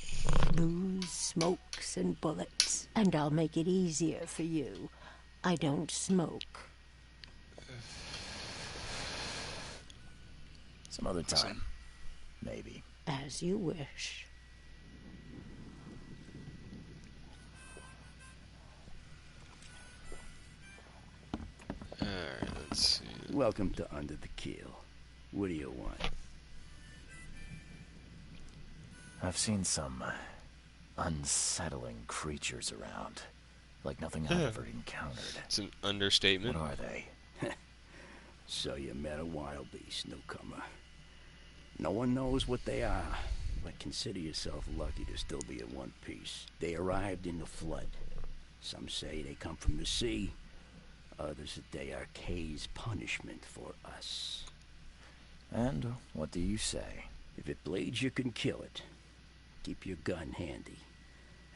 Booze, smokes, and bullets. And I'll make it easier for you. I don't smoke. Some other time. Maybe. As you wish. Alright, let's see. Welcome to Under the Keel. What do you want? I've seen some unsettling creatures around. Like nothing I've ever encountered. It's an understatement. What are they? So you met a wild beast, newcomer. No one knows what they are, but consider yourself lucky to still be in one piece. They arrived in the flood. Some say they come from the sea. Others that they are Kay's punishment for us. And what do you say? If it bleeds, you can kill it. Keep your gun handy.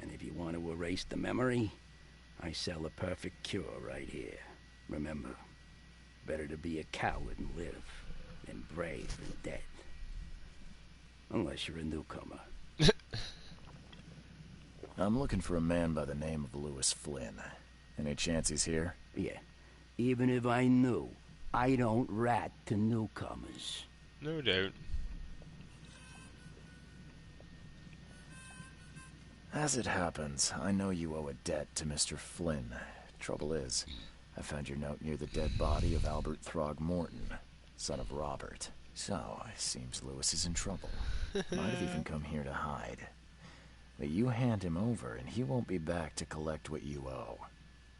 And if you want to erase the memory, I sell a perfect cure right here. Remember, better to be a coward and live than brave and dead. Unless you're a newcomer. I'm looking for a man by the name of Lewis Flynn. Any chance he's here? Yeah. Even if I knew, I don't rat to newcomers. No doubt. As it happens, I know you owe a debt to Mr. Flynn. Trouble is, I found your note near the dead body of Albert Throgmorton, son of Robert. So, it seems Lewis is in trouble. Might have even come here to hide. But you hand him over, and he won't be back to collect what you owe.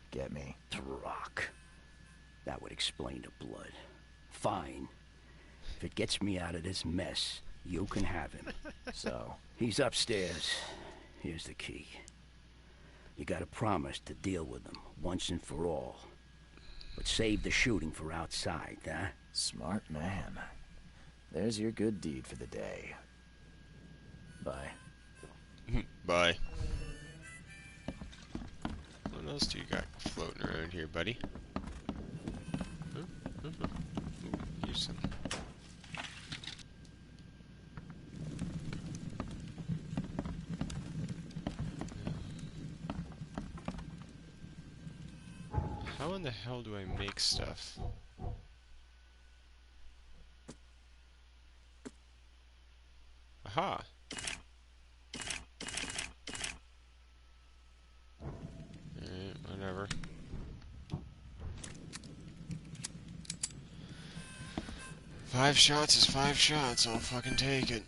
Get me? Throck. That would explain the blood. Fine. If it gets me out of this mess, you can have him. So? He's upstairs. Here's the key. You gotta promise to deal with him, once and for all. But save the shooting for outside, huh? Smart man. There's your good deed for the day. Bye. Bye. What else do you got floating around here, buddy? Ooh, here's some. hell do I make stuff? Aha! Whatever. Five shots is 5 shots. I'll fucking take it.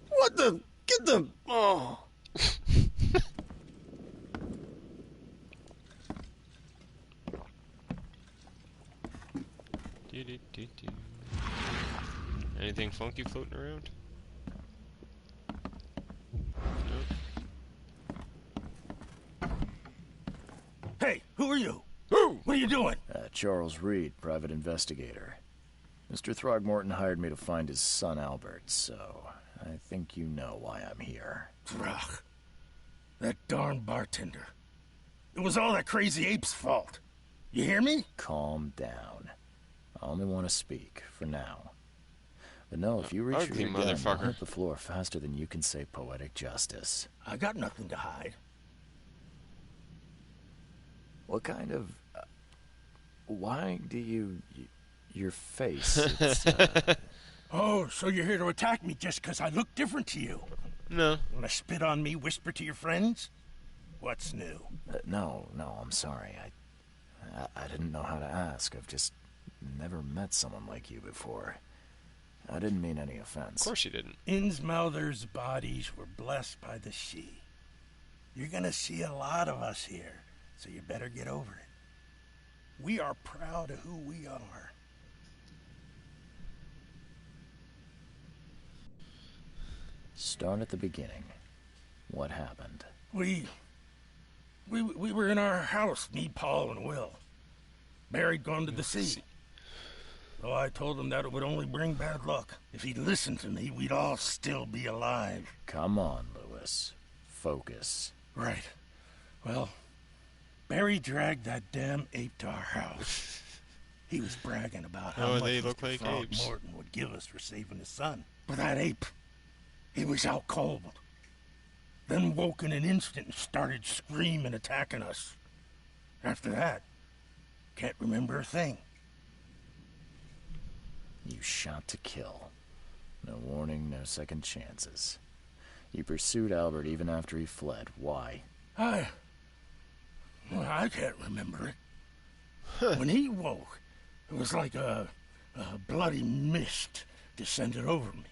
What the? Get the... Oh. Anything funky floating around? Nope. Hey, who are you? Who? What are you doing? Charles Reed, private investigator. Mr. Throgmorton hired me to find his son Albert, so I think you know why I'm here. Throg. That darn bartender. It was all that crazy ape's fault. You hear me? Calm down. I only want to speak, for now. But no, if you reach for Ugly your gun, you'll motherfucker. hit the floor faster than you can say poetic justice. I got nothing to hide. What kind of... why do you... your face, it's, Oh, so you're here to attack me just because I look different to you? No. Want to spit on me, whisper to your friends? What's new? No, I'm sorry. I didn't know how to ask. I've just never met someone like you before. I didn't mean any offense. Of course you didn't. Innsmouther's bodies were blessed by the sea. You're gonna see a lot of us here, so you better get over it. We are proud of who we are. Start at the beginning. What happened? We were in our house, me, Paul, and Will. Barry'd gone to the sea. So I told him that it would only bring bad luck. If he'd listened to me, we'd all still be alive. Come on, Lewis. Focus. Right. Well, Barry dragged that damn ape to our house. He was bragging about how much they look Mr. like apes. Throckmorton would give us for saving his son. But that ape, he was out cold. Then woke in an instant and started screaming, attacking us. After that, can't remember a thing. You shot to kill. No warning, no second chances. You pursued Albert even after he fled. Why? I can't remember it. When he woke, it was like a bloody mist descended over me.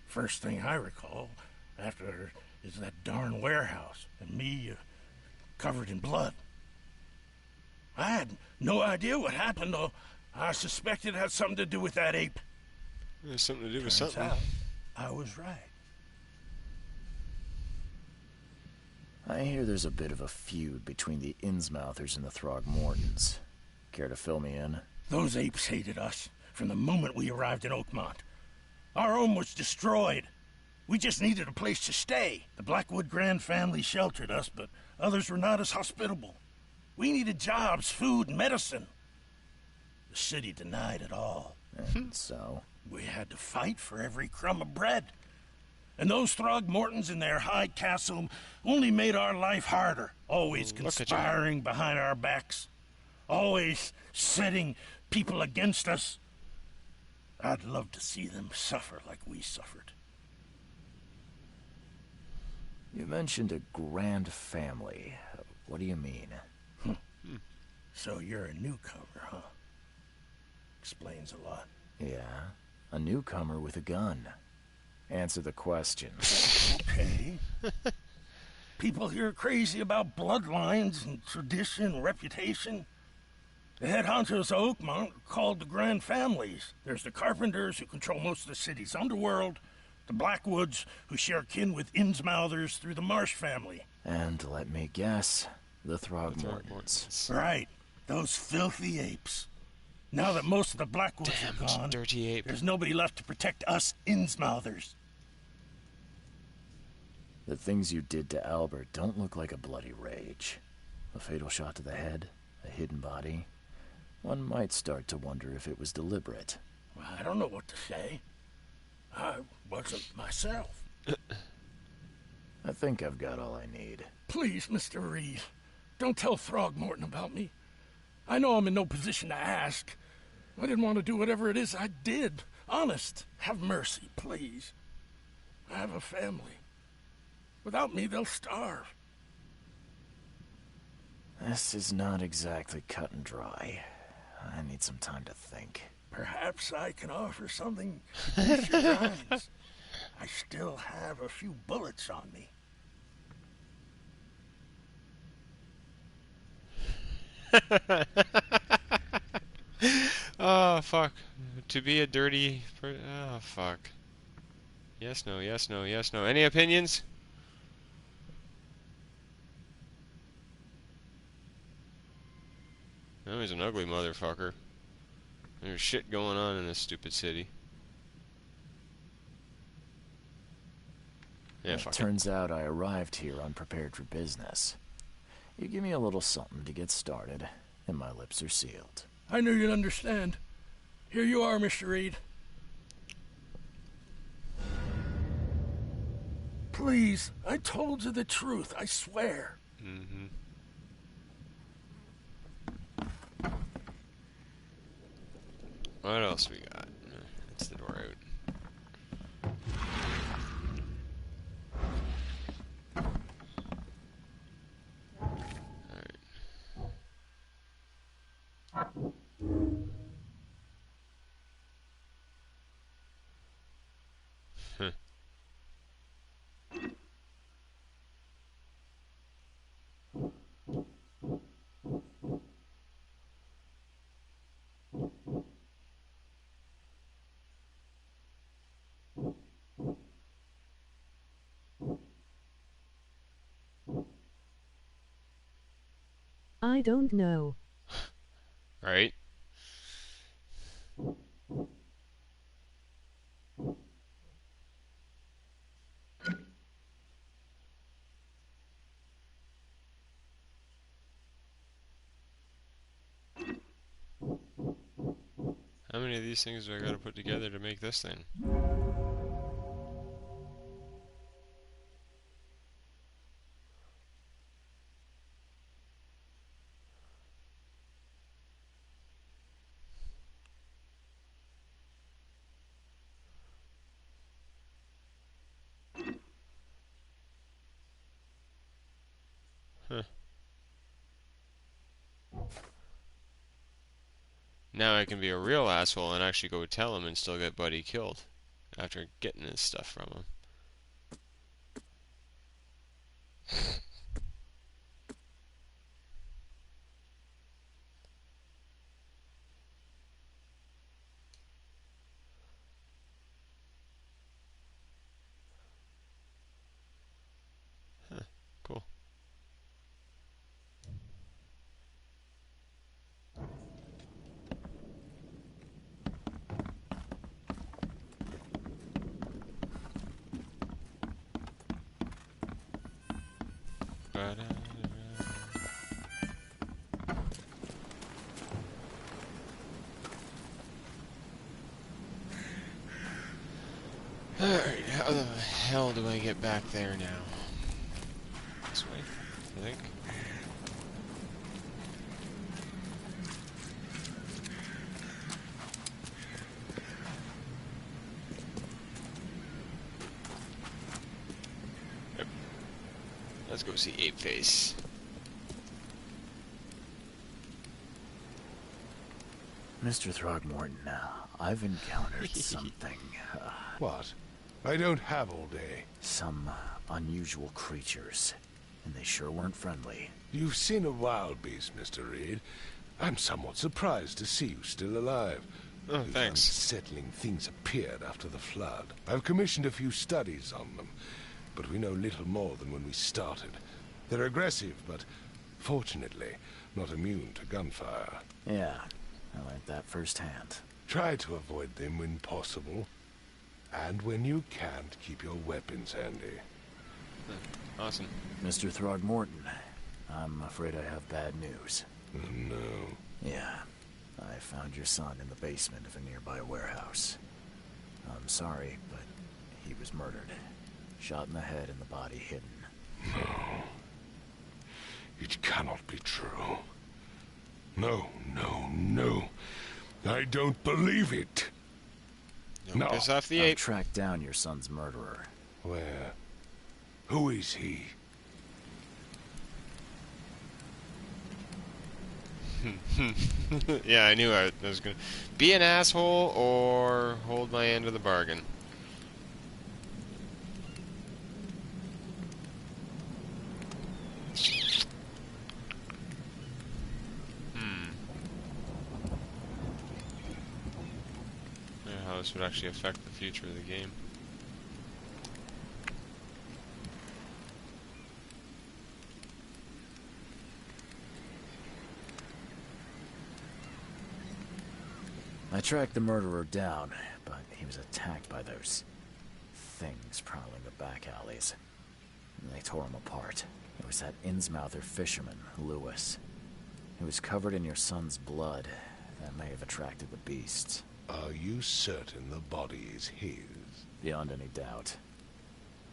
First thing I recall after is that darn warehouse and me covered in blood. I had no idea what happened, though. I suspected it had something to do with that ape. There's something to do with Turns something. out, I was right. I hear there's a bit of a feud between the Innsmouthers and the Throgmortons. Care to fill me in? Those apes hated us from the moment we arrived in Oakmont. Our home was destroyed. We just needed a place to stay. The Blackwood Grand family sheltered us, but others were not as hospitable. We needed jobs, food, and medicine. The city denied it all. And so? We had to fight for every crumb of bread. And those Throgmortons in their high castle only made our life harder, always conspiring behind our backs, always setting people against us. I'd love to see them suffer like we suffered. You mentioned a grand family. What do you mean? So you're a newcomer, huh? Explains a lot. Yeah, a newcomer with a gun. Answer the question. Okay. People here are crazy about bloodlines and tradition and reputation. The head honchos of Oakmont are called the Grand Families. There's the Carpenters, who control most of the city's underworld, the Blackwoods, who share kin with Innsmouthers through the Marsh family. And let me guess, the Throgmortons. Right. Those filthy apes. Now that most of the Blackwoods are gone, dirty ape. There's nobody left to protect us Innsmouthers. The things you did to Albert don't look like a bloody rage. A fatal shot to the head, a hidden body. One might start to wonder if it was deliberate. Well, I don't know what to say. I wasn't myself. I think I've got all I need. Please, Mr. Reed, don't tell Throgmorton about me. I know I'm in no position to ask. I didn't want to do whatever it is I did. Honest, have mercy, please. I have a family. Without me, they'll starve. This is not exactly cut and dry. I need some time to think. Perhaps I can offer something to ease your minds. I still have a few bullets on me. Oh, fuck. To be a dirty... Oh, fuck. Yes, no, yes, no, yes, no. Any opinions? No, he's an ugly motherfucker. There's shit going on in this stupid city. Yeah, fuck it. Turns out I arrived here unprepared for business. You give me a little something to get started, and my lips are sealed. I knew you'd understand. Here you are, Mr. Reed. Please, I told you the truth, I swear. Mm-hmm. What else we got? That's the door out. I don't know. Right? How many of these things do I gotta put together to make this thing? Huh. Now I can be a real asshole and actually go tell him and still get Buddy killed after getting this stuff from him. Huh. Cool. Alright, how the hell do I get back there now? This way, I think. Yep. Let's go see Ape Face. Mr. Throgmorton, I've encountered something. What? I don't have all day. Some unusual creatures, and they sure weren't friendly. You've seen a wild beast, Mr. Reed. I'm somewhat surprised to see you still alive. Oh, Those thanks. unsettling things appeared after the flood. I've commissioned a few studies on them, but we know little more than when we started. They're aggressive, but fortunately not immune to gunfire. Yeah, I learned that firsthand. Try to avoid them when possible. And when you can't, keep your weapons handy. Awesome. Mr. Throgmorton, I'm afraid I have bad news. Oh, no. Yeah, I found your son in the basement of a nearby warehouse. I'm sorry, but he was murdered. Shot in the head and the body hidden. No. It cannot be true. No, no, no. I don't believe it. No. Piss off the ape. I've tracked down your son's murderer. Where? Who is he? Yeah, I knew I was gonna be an asshole or hold my end of the bargain. How this would actually affect the future of the game. I tracked the murderer down, but he was attacked by those things prowling the back alleys. And they tore him apart. It was that Innsmouther fisherman, Lewis. He was covered in your son's blood. That may have attracted the beasts. Are you certain the body is his? Beyond any doubt.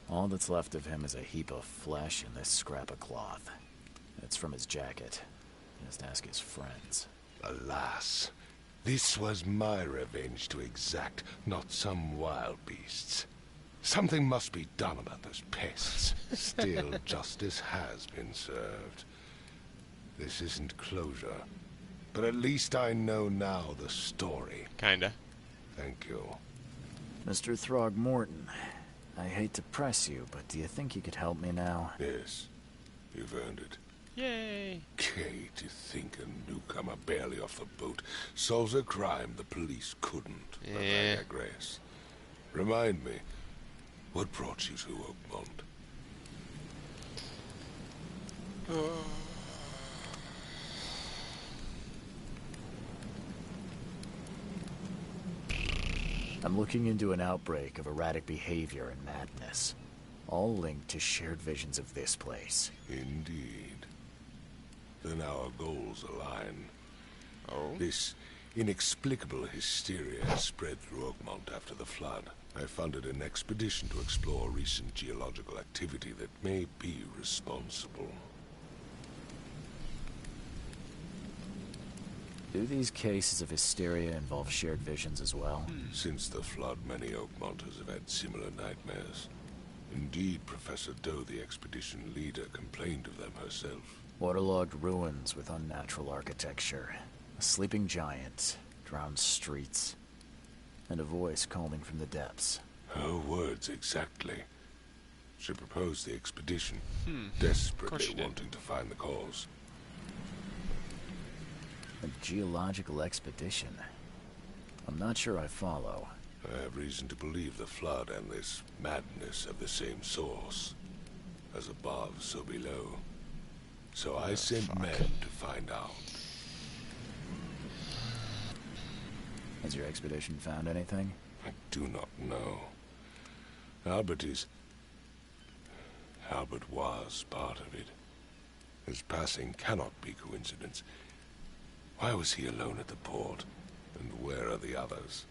All that's left of him is a heap of flesh and this scrap of cloth. It's from his jacket. Just ask his friends. Alas, this was my revenge to exact, not some wild beasts. Something must be done about those pests. Still, justice has been served. This isn't closure, but at least I know now the story. Kinda. Thank you. Mr. Throgmorton, I hate to press you, but do you think you could help me now? Yes, you've earned it. Yay! Kay, to think a newcomer barely off the boat solves a crime the police couldn't. But I digress. Remind me, what brought you to Oakmont? I'm looking into an outbreak of erratic behavior and madness, all linked to shared visions of this place. Indeed. Then our goals align. Oh? This inexplicable hysteria spread through Oakmont after the flood. I funded an expedition to explore recent geological activity that may be responsible. Do these cases of hysteria involve shared visions as well? Since the flood, many Oakmonters have had similar nightmares. Indeed, Professor Doe, the expedition leader, complained of them herself. Waterlogged ruins with unnatural architecture, a sleeping giant, drowned streets, and a voice calling from the depths. Her words exactly. She proposed the expedition, desperately wanting to find the cause. A geological expedition? I'm not sure I follow. I have reason to believe the flood and this madness have the same source. As above, so below. So I sent men to find out. Has your expedition found anything? I do not know. Albert was part of it. His passing cannot be coincidence. Why was he alone at the port? And where are the others?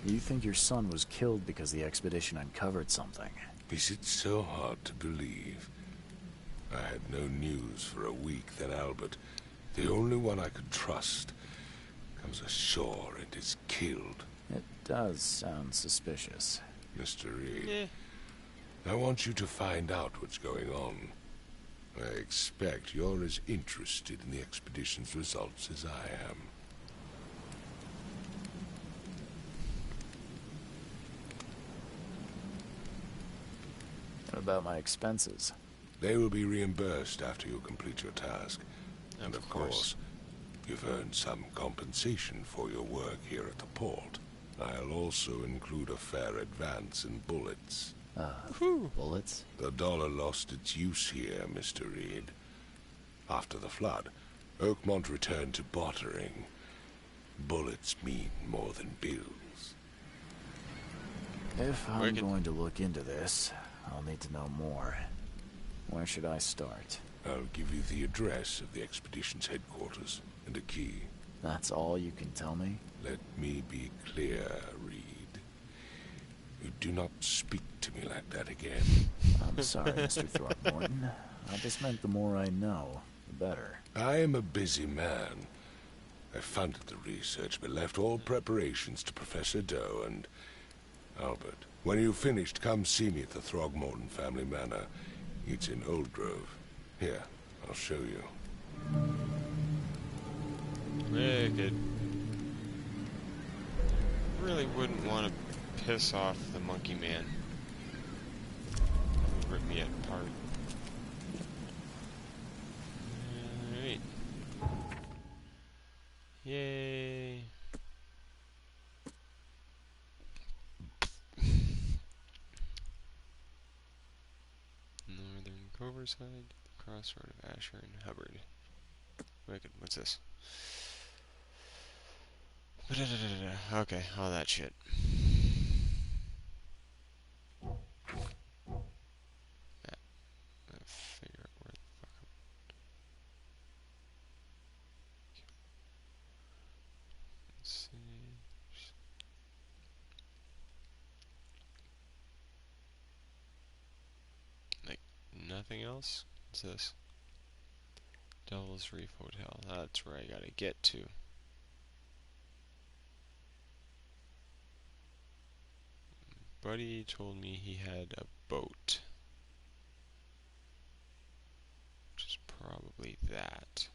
You think your son was killed because the expedition uncovered something? Is it so hard to believe? I had no news for a week, then Albert, the only one I could trust, comes ashore and is killed. It does sound suspicious. Mr. Reed, I want you to find out what's going on. I expect you're as interested in the expedition's results as I am. What about my expenses? They will be reimbursed after you complete your task. And of course, you've earned some compensation for your work here at the port. I'll also include a fair advance in bullets. Bullets? The dollar lost its use here, Mr. Reed. After the flood, Oakmont returned to bartering. Bullets mean more than bills. If I'm going to look into this, I'll need to know more. Where should I start? I'll give you the address of the expedition's headquarters and a key. That's all you can tell me? Let me be clear, Reed. You do not speak to me like that again. I'm sorry, Mr. Throckmorton. I just meant the more I know, the better. I am a busy man. I funded the research, but left all preparations to Professor Doe and Albert. When you've finished, come see me at the Throgmorton family manor. It's in Old Grove. Here, I'll show you. Wicked. Really wouldn't want to piss off the monkey man. He'll rip me apart. Alright. Yay. Northern Coverside, the crossroad of Asher and Hubbard. Wicked, what's this? Okay, all that shit. Figure out where the fuck let's see. Like, nothing else? What's this? Devil's Reef Hotel. That's where I gotta get to. Buddy told me he had a boat. Which is probably that.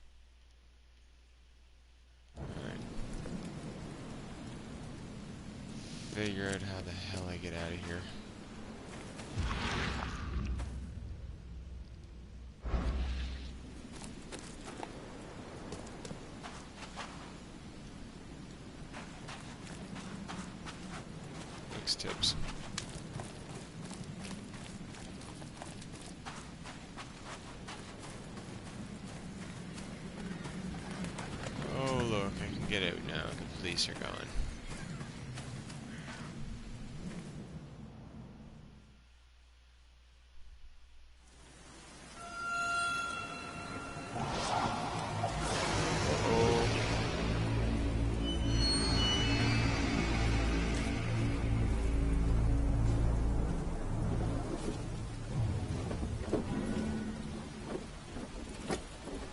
Alright. Figure out how the hell I get out of here. Next tips. Oh look, I can get out now. The police are gone.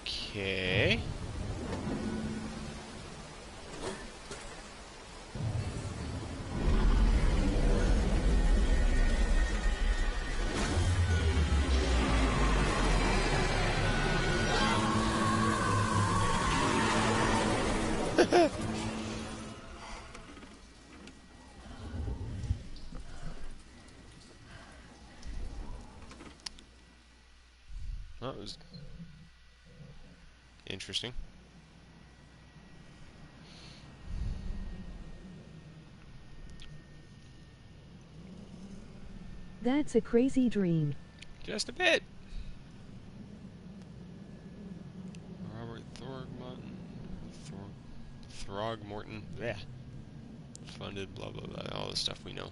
Okay. That was interesting. That's a crazy dream. Just a bit. Robert Throgmorton. Yeah. Funded, blah blah blah. All the stuff we know.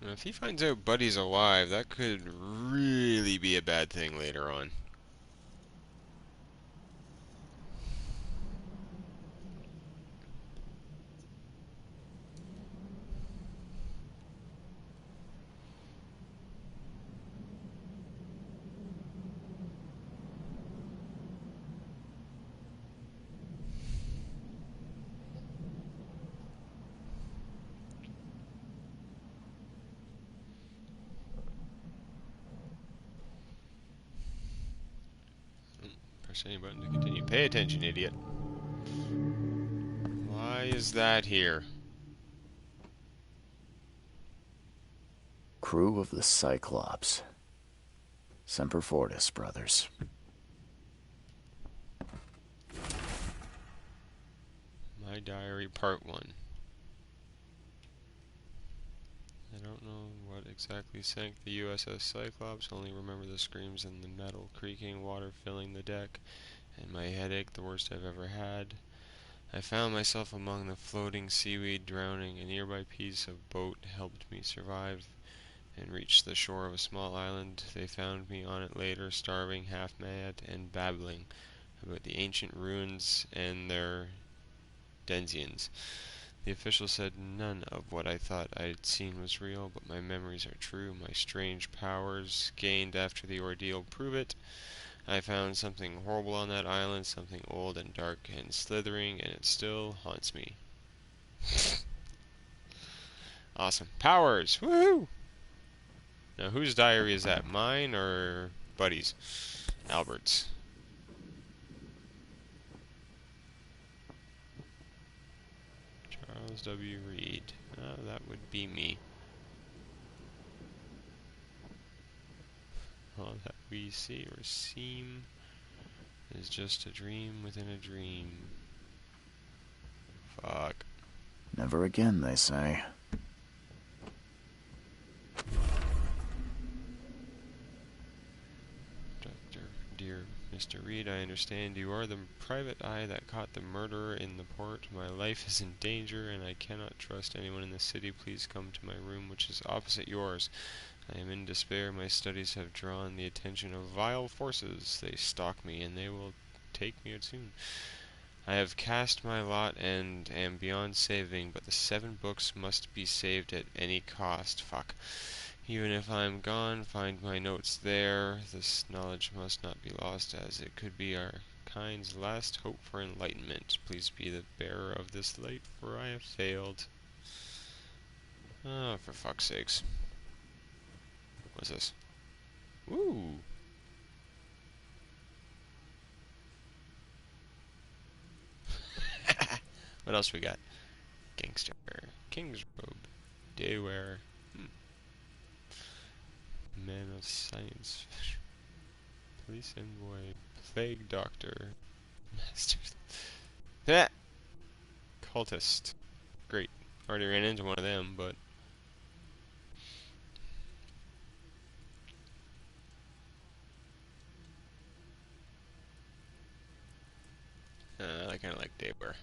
Now, if he finds out Buddy's alive, that could really be a bad thing later on. Press any button to continue. Pay attention, idiot. Why is that here? Crew of the Cyclops. Semper Fortis, brothers. My Diary Part 1. I don't know what exactly sank the USS Cyclops, only remember the screams and the metal creaking, water filling the deck, and my headache, the worst I've ever had. I found myself among the floating seaweed, drowning. A nearby piece of boat helped me survive, and reached the shore of a small island. They found me on it later, starving, half-mad, and babbling about the ancient ruins and their denizens. The official said none of what I thought I'd seen was real, but my memories are true. My strange powers gained after the ordeal prove it. I found something horrible on that island, something old and dark and slithering, and it still haunts me. Awesome. Powers! Woohoo! Now, whose diary is that? Mine or Buddy's? Albert's. Charles W. Reed. That would be me. All that we see or seem is just a dream within a dream. Fuck. Never again, they say. Dear Mr. Reed, I understand you are the private eye that caught the murderer in the port. My life is in danger, and I cannot trust anyone in the city. Please come to my room, which is opposite yours. I am in despair. My studies have drawn the attention of vile forces. They stalk me, and they will take me out soon. I have cast my lot and am beyond saving, but the 7 books must be saved at any cost. Fuck. Even if I'm gone, find my notes there. This knowledge must not be lost, as it could be our kind's last hope for enlightenment. Please be the bearer of this light, for I have failed. Oh, for fuck's sakes. What's this? Ooh. What else we got? Gangster. King's robe. Daywear. Man of science. Police envoy. Plague doctor. Master. That! Cultist. Great. Already ran into one of them, but... I kinda like Daywear.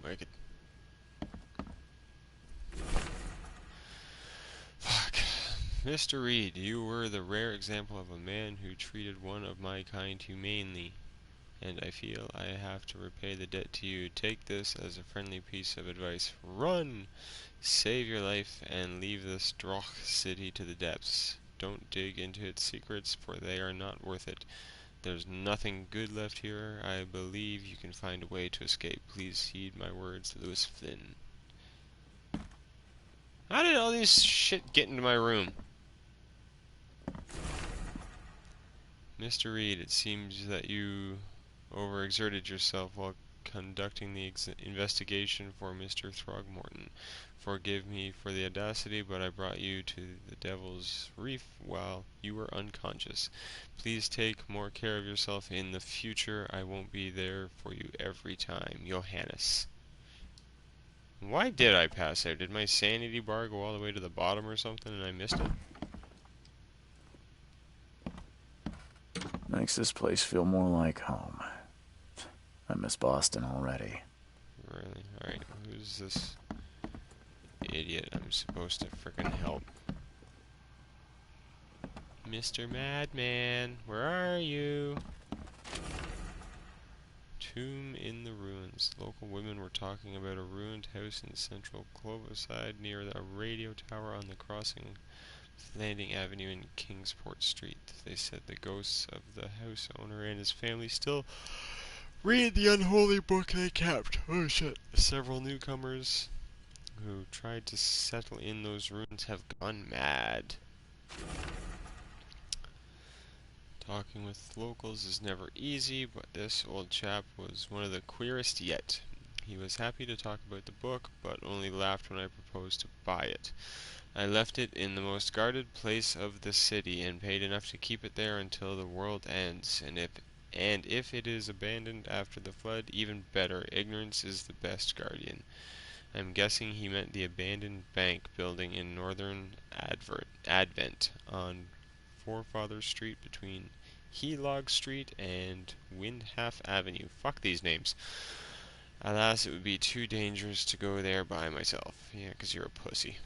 Wicked. Fuck. Mr. Reed, you were the rare example of a man who treated one of my kind humanely, and I feel I have to repay the debt to you. Take this as a friendly piece of advice. Run! Save your life and leave this Droch city to the depths. Don't dig into its secrets, for they are not worth it. There's nothing good left here. I believe you can find a way to escape. Please heed my words, Lewis Flynn. How did all this shit get into my room? Mr. Reed, it seems that you overexerted yourself while conducting the investigation for Mr. Throgmorton. Forgive me for the audacity, but I brought you to the Devil's Reef while you were unconscious. Please take more care of yourself in the future. I won't be there for you every time. Johannes. Why did I pass out? Did my sanity bar go all the way to the bottom or something and I missed it? Makes this place feel more like home. I miss Boston already. Really? Alright, who's this idiot I'm supposed to frickin' help? Mr. Madman, where are you? Tomb in the ruins. Local women were talking about a ruined house in central Clovaside near a radio tower on the crossing of Landing Avenue and Kingsport Street. They said the ghosts of the house owner and his family still read the unholy book they kept. Oh shit. Several newcomers who tried to settle in those ruins have gone mad. Talking with locals is never easy, but this old chap was one of the queerest yet. He was happy to talk about the book, but only laughed when I proposed to buy it. I left it in the most guarded place of the city, and paid enough to keep it there until the world ends. And if it is abandoned after the flood, even better. Ignorance is the best guardian. I'm guessing he meant the abandoned bank building in Northern Advent on Forefather Street between Helog Street and Windhalf Avenue. Fuck these names. Alas, it would be too dangerous to go there by myself. Yeah, 'cause you're a pussy.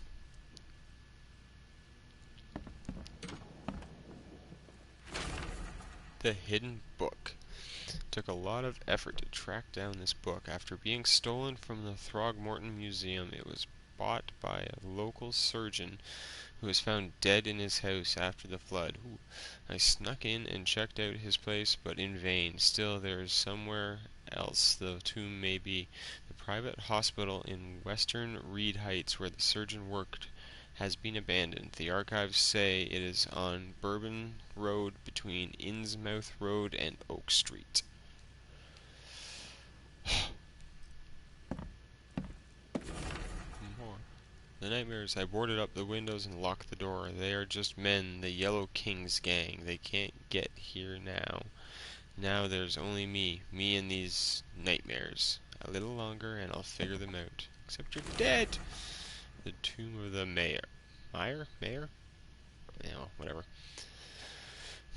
The Hidden Book. Took a lot of effort to track down this book. After being stolen from the Throgmorton Museum, it was bought by a local surgeon who was found dead in his house after the flood. Ooh. I snuck in and checked out his place, but in vain. Still, there is somewhere else the tomb may be. The private hospital in Western Reed Heights, where the surgeon worked, has been abandoned. The archives say it is on Bourbon Road between Innsmouth Road and Oak Street. More. The nightmares. I boarded up the windows and locked the door. They are just men, the Yellow King's gang. They can't get here now. Now there's only me and these nightmares. A little longer and I'll figure them out. Except you're dead! The tomb of the mayor. Mayor? No, whatever.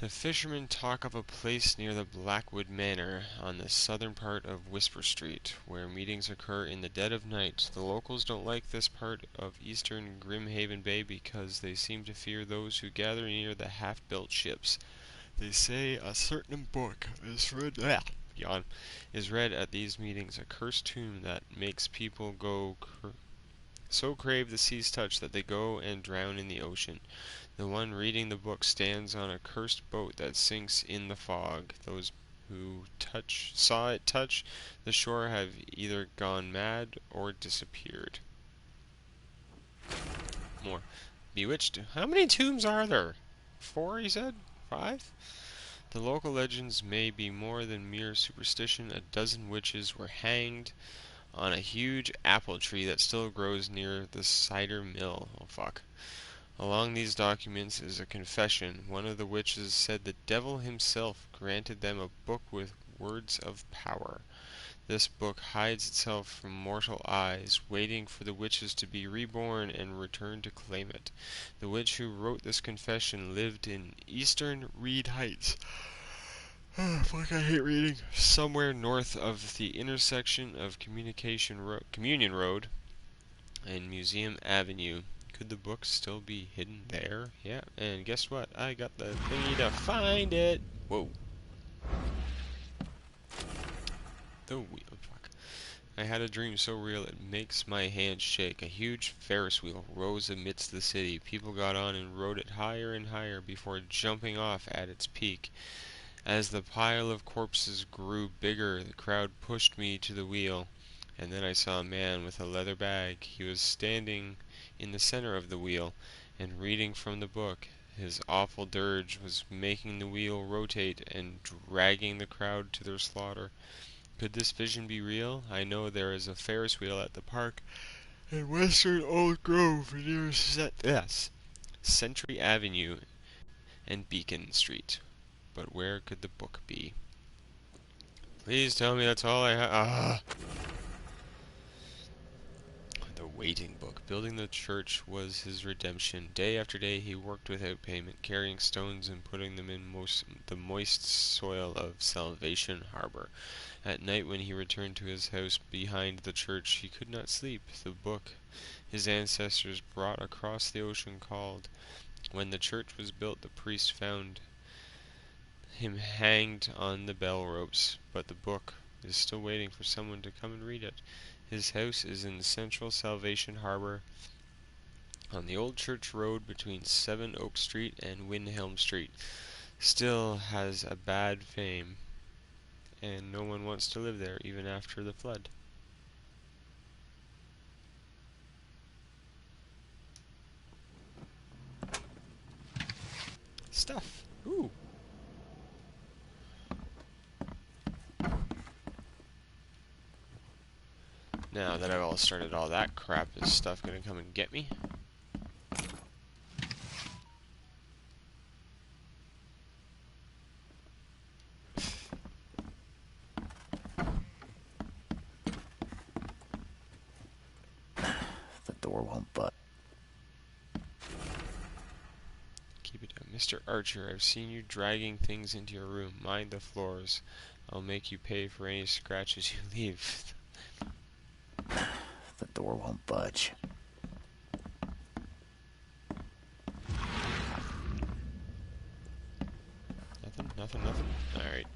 The fishermen talk of a place near the Blackwood Manor on the southern part of Whisper Street, where meetings occur in the dead of night. The locals don't like this part of eastern Grimhaven Bay because they seem to fear those who gather near the half-built ships. They say a certain book is read at these meetings, a cursed tomb that makes people go so crave the sea's touch that they go and drown in the ocean. The one reading the book stands on a cursed boat that sinks in the fog. Those who saw it touch the shore have either gone mad or disappeared. More. Bewitched. How many tombs are there? 4, he said? 5? The local legends may be more than mere superstition. A dozen witches were hanged on a huge apple tree that still grows near the cider mill. Oh, fuck. Along these documents is a confession. One of the witches said the devil himself granted them a book with words of power. This book hides itself from mortal eyes, waiting for the witches to be reborn and return to claim it. The witch who wrote this confession lived in Eastern Reed Heights. Oh, fuck, I hate reading. Somewhere north of the intersection of Communion Road and Museum Avenue. Could the book still be hidden there? Yeah, and guess what? I got the thingy to find it. Whoa. Fuck. I had a dream so real it makes my hands shake. A huge Ferris wheel rose amidst the city. People got on and rode it higher and higher before jumping off at its peak. As the pile of corpses grew bigger, the crowd pushed me to the wheel, and then I saw a man with a leather bag. He was standing in the center of the wheel and reading from the book. His awful dirge was making the wheel rotate and dragging the crowd to their slaughter. Could this vision be real? I know there is a Ferris wheel at the park in Western Old Grove near Century Avenue and Beacon Street. But where could the book be? Please tell me that's all I have. The waiting book. Building the church was his redemption. Day after day he worked without payment, carrying stones and putting them in the moist soil of Salvation Harbor. At night when he returned to his house behind the church, he could not sleep. The book his ancestors brought across the ocean called. When the church was built, the priest found him hanged on the bell ropes, but the book is still waiting for someone to come and read it. His house is in central Salvation Harbor on the old church road between 7 Oak Street and Windhelm Street. Still has a bad fame, and no one wants to live there even after the flood. Stuff. Ooh. Now that I've all started all that crap, is stuff gonna come and get me? The door won't budge. Keep it down. Mr. Archer, I've seen you dragging things into your room. Mind the floors. I'll make you pay for any scratches you leave. The door won't budge. Nothing. Alright.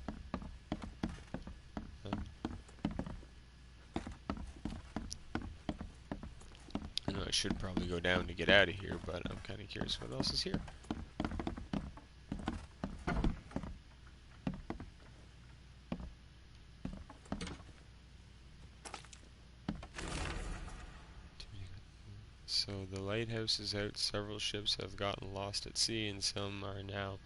I know I should probably go down to get out of here, but I'm kind of curious what else is here. So the lighthouse is out, several ships have gotten lost at sea, and some are now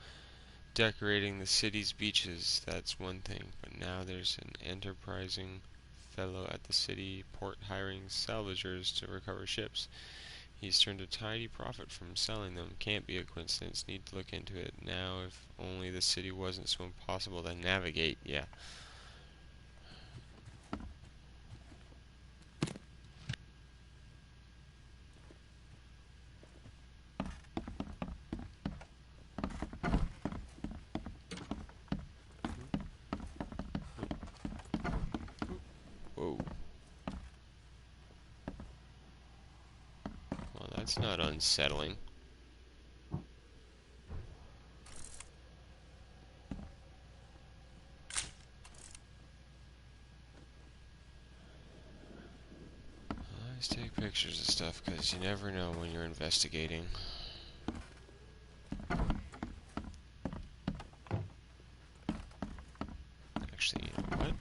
decorating the city's beaches. That's one thing, but now there's an enterprising fellow at the city port hiring salvagers to recover ships. He's turned a tidy profit from selling them. Can't be a coincidence. Need to look into it now. If only the city wasn't so impossible to navigate. Yeah. Whoa. Well, that's not unsettling. Always take pictures of stuff, because you never know when you're investigating. Actually, you know what?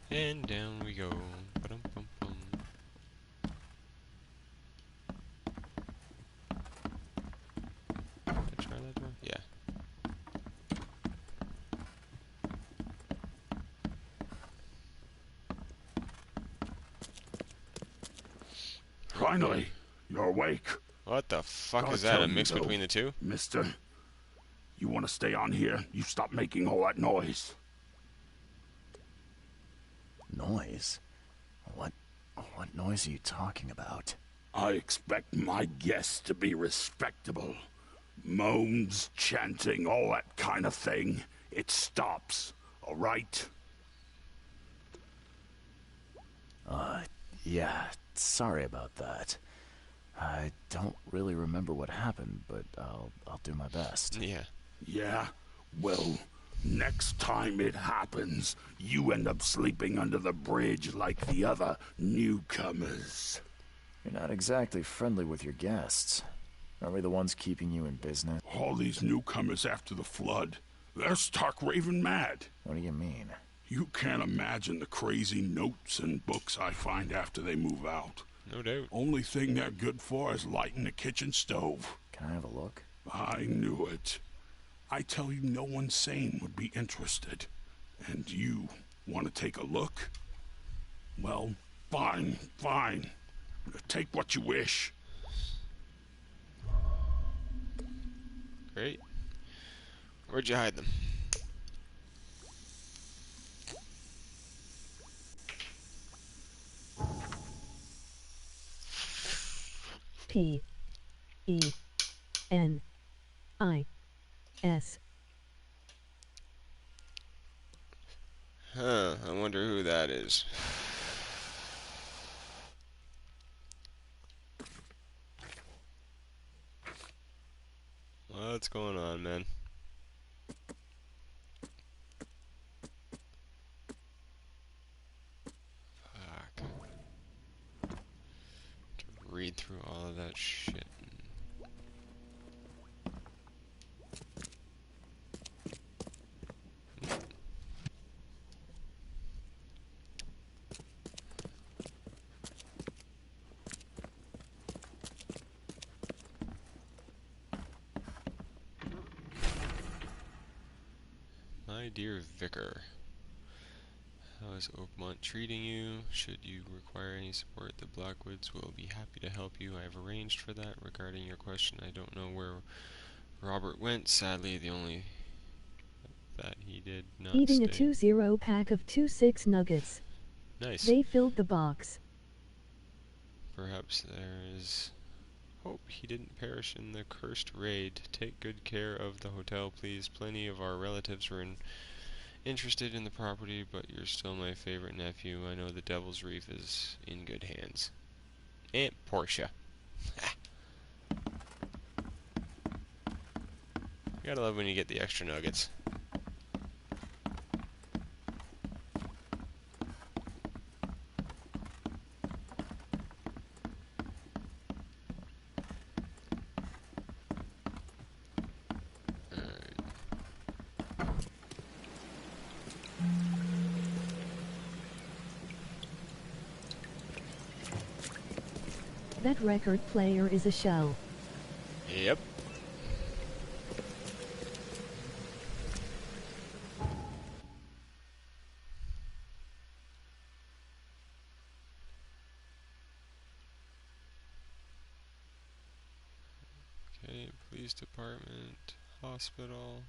And down we go. Ba-dum-bum-bum. Did I try that door? Yeah. Finally, you're awake. What the fuck Gotta is that? tell A you mix though, between the two? Mister, you want to stay on here? You stop making all that noise. Noise? What noise are you talking about? I expect my guests to be respectable. Moans, chanting, all that kind of thing. It stops, all right? Yeah, sorry about that. I don't really remember what happened, but I'll do my best. Yeah. Yeah? Well, next time it happens, you end up sleeping under the bridge like the other newcomers. You're not exactly friendly with your guests. Are we the ones keeping you in business? All these newcomers after the flood, they're stark raving mad. What do you mean? You can't imagine the crazy notes and books I find after they move out. No doubt. Only thing they're good for is lighting the kitchen stove. Can I have a look? I knew it. I tell you, no one sane would be interested. And you want to take a look? Well, fine. Take what you wish. Great. Where'd you hide them? P-E-N-I-S. Huh, I wonder who that is. What's going on, man? Fuck. To read through all of that shit. My dear Vicar, how is Oakmont treating you? Should you require any support, the Blackwoods will be happy to help you. I have arranged for that. Regarding your question, I don't know where Robert went. Sadly, the only that he did not Eating a stay. 2-0 pack of 2-6 nuggets. Nice. They filled the box. Perhaps there is hope he didn't perish in the cursed raid. Take good care of the hotel, please. Plenty of our relatives were interested in the property, but you're still my favorite nephew. I know the Devil's Reef is in good hands. Aunt Portia. You gotta love when you get the extra nuggets. That record player is a shell. Yep. Okay, police department, hospital,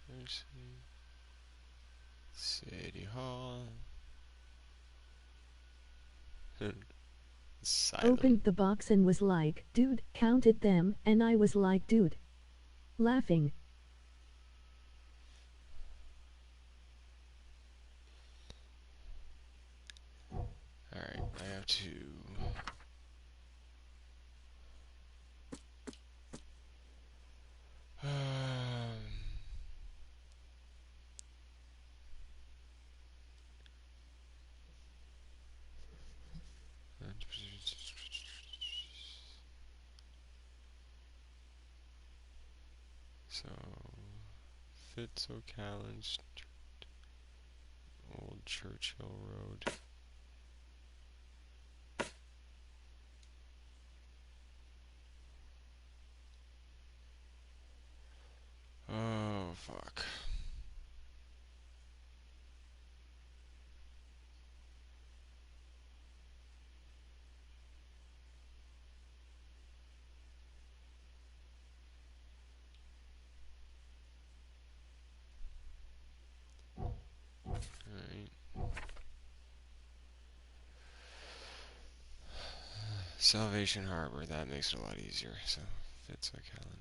nursing, city hall, asylum. Opened the box and was like, dude, counted them, and I was like, dude. Laughing. Alright, I have to... So, O'Callaghan Street, Old Churchill Road. Oh, fuck. Alright. Salvation Harbor, that makes it a lot easier. So, O'Callaghan.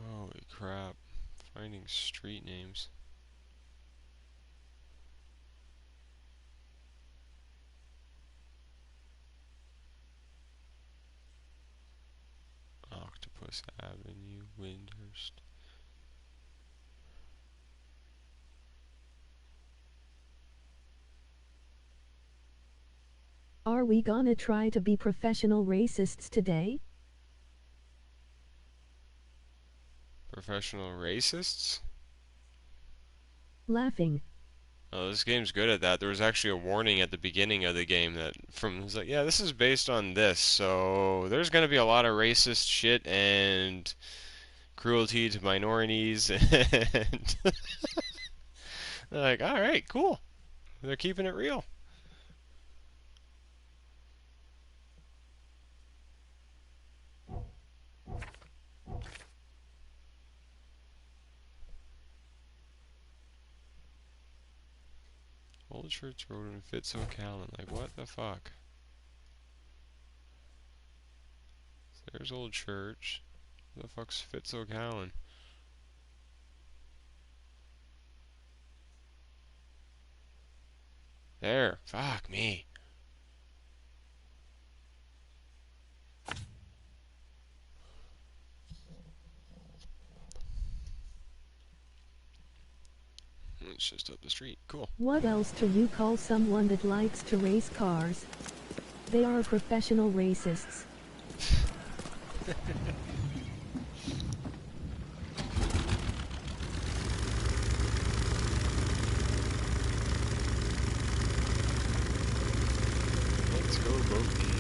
Holy crap. Finding street names. Octopus Avenue, Windhurst. Are we gonna try to be professional racists today? Professional racists? Laughing. Oh, this game's good at that. There was actually a warning at the beginning of the game that was like, yeah, this is based on this, so there's gonna be a lot of racist shit and cruelty to minorities and they're like, alright, cool. They're keeping it real. Old Church Road in O'Callaghan. Like, what the fuck? There's Old Church. Where the fuck's O'Callaghan? There. Fuck me. It's just up the street. Cool. What else do you call someone that likes to race cars? They are professional racists. Let's go, Boki.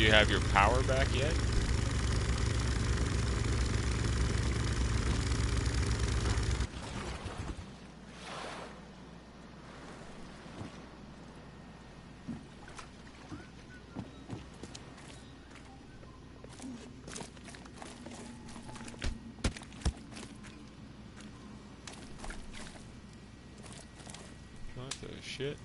Do you have your power back yet? What the shit?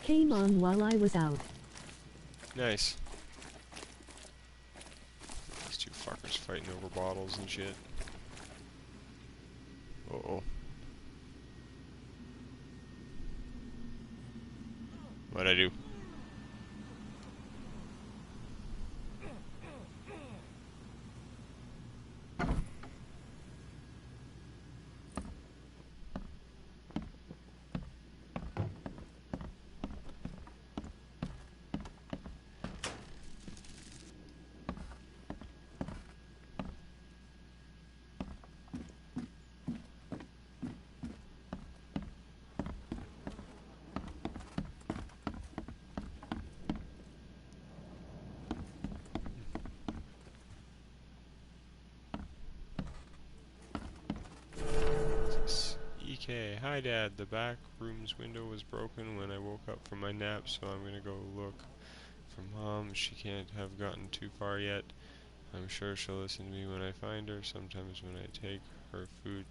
Came on while I was out. Nice. These two fuckers fighting over bottles and shit. Uh-oh. What'd I do? Okay, hi Dad. The back room's window was broken when I woke up from my nap, so I'm gonna go look for Mom. She can't have gotten too far yet. I'm sure she'll listen to me when I find her. Sometimes when I take her food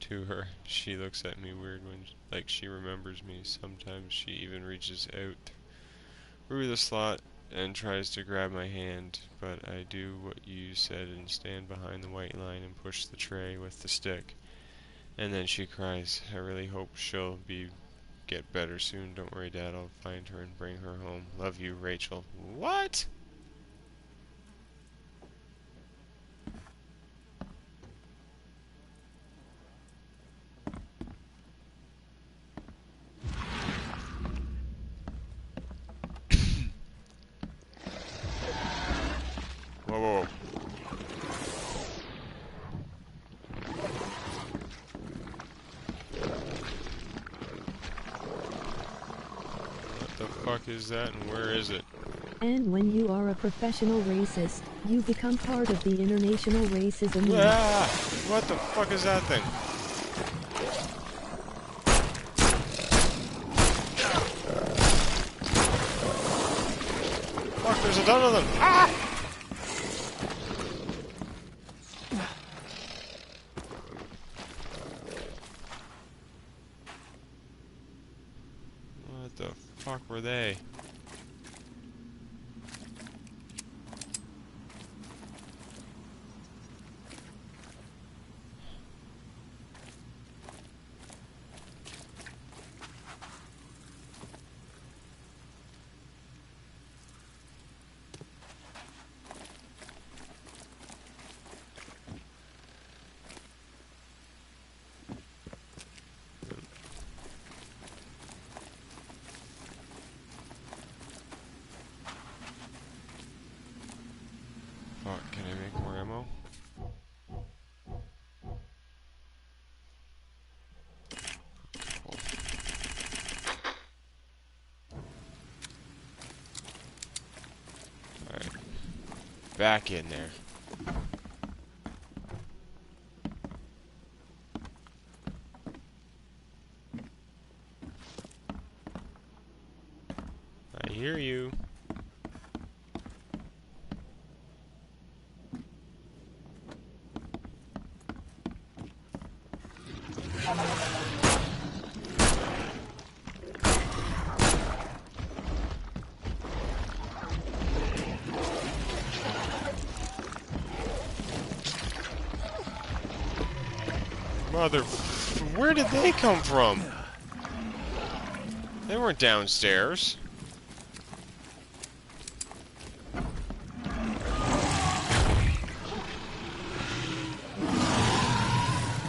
to her, she looks at me weird like she remembers me. Sometimes she even reaches out through the slot and tries to grab my hand, but I do what you said and stand behind the white line and push the tray with the stick. And then she cries. I really hope she'll get better soon. Don't worry, Dad. I'll find her and bring her home. Love you, Rachel. What? Whoa, whoa, whoa. What the fuck is that and where is it? And when you are a professional racist, you become part of the international racism. Ah! What the fuck is that thing? Fuck, there's a ton of them! Ah! What the fuck were they? Fuck, can I make more ammo? Cool. Alright. Back in there. I hear you. Where did they come from? They weren't downstairs.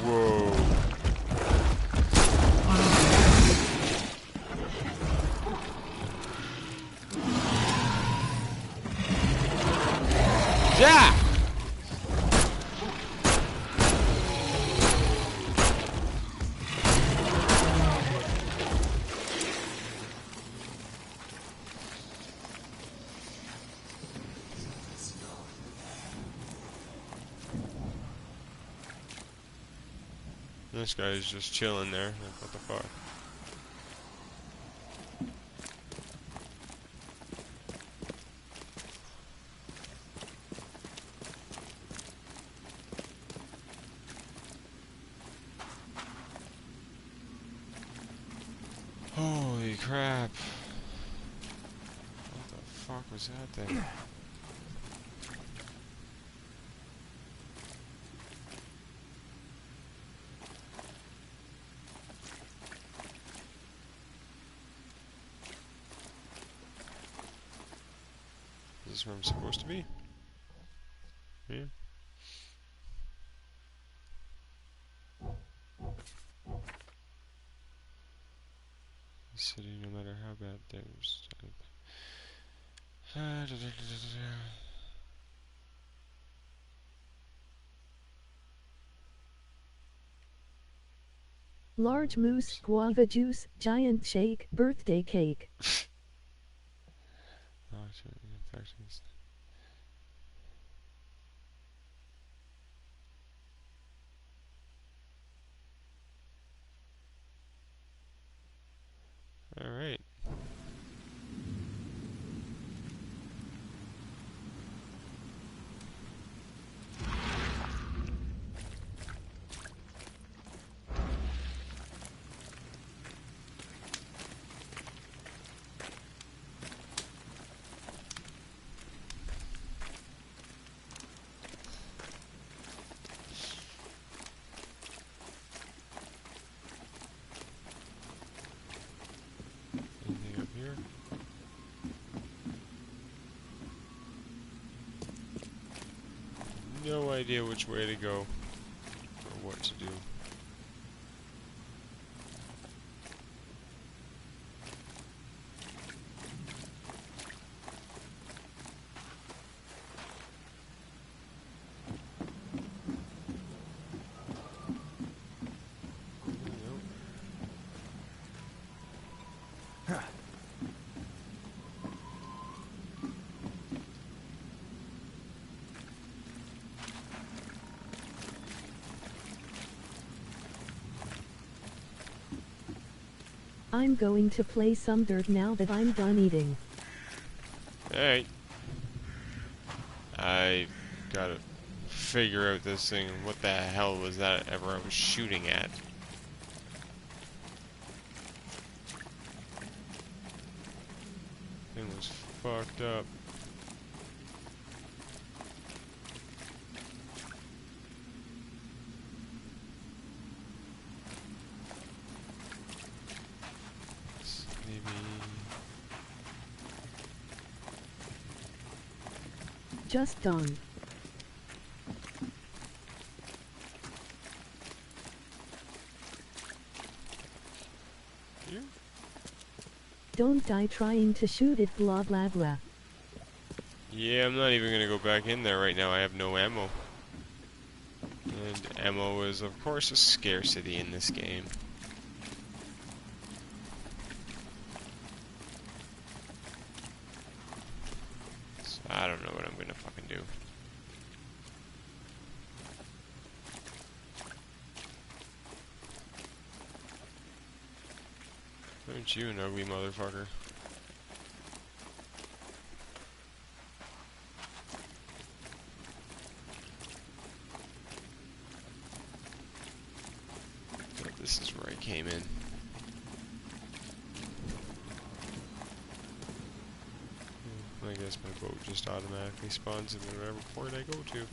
Whoa. Yeah! This guy's just chilling there. Like, what the fuck? Holy crap. What the fuck was that thing? Is this where I'm supposed to be? Yeah. The city, no matter how bad things. Large moose, guava juice, giant shake, birthday cake. Alright. Anything up here? No idea which way to go or what to do. I'm going to play some dirt now that I'm done eating. Alright. I gotta figure out this thing. What the hell was that ever I was shooting at? Thing was fucked up. Just done. Here? Don't die trying to shoot it, blah blah blah. Yeah, I'm not even gonna go back in there right now. I have no ammo. And ammo is, of course, a scarcity in this game. So I don't know what I'm gonna fucking do. Aren't you an ugly motherfucker? This is where I came in. I guess my boat just automatically spawns in whatever port I go to.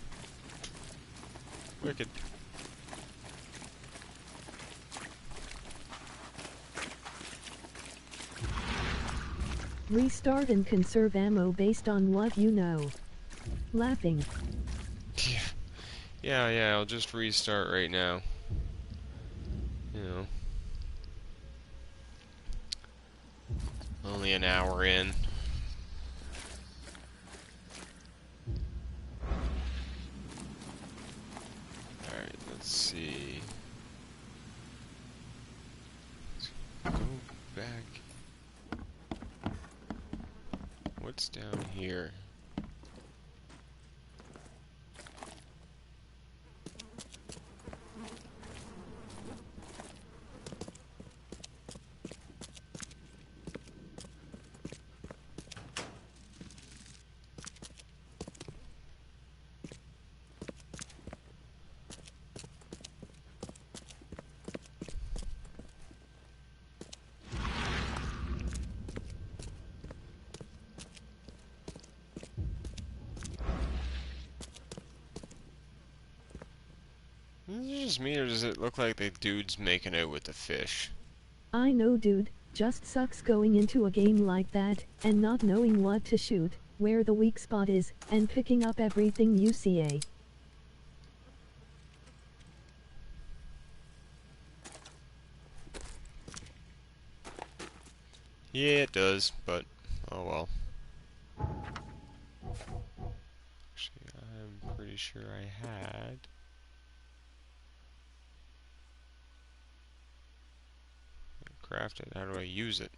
Wicked. Restart and conserve ammo based on what you know. Laughing. Yeah, I'll just restart right now. You know. Only an hour in. Alright, let's see. Let's go back. What's down here? Is it just me, or does it look like the dude's making out with the fish? I know, dude. Just sucks going into a game like that, and not knowing what to shoot, where the weak spot is, and picking up everything you see. Yeah, it does, but oh well. Actually, I'm pretty sure I had. Craft it. How do I use it?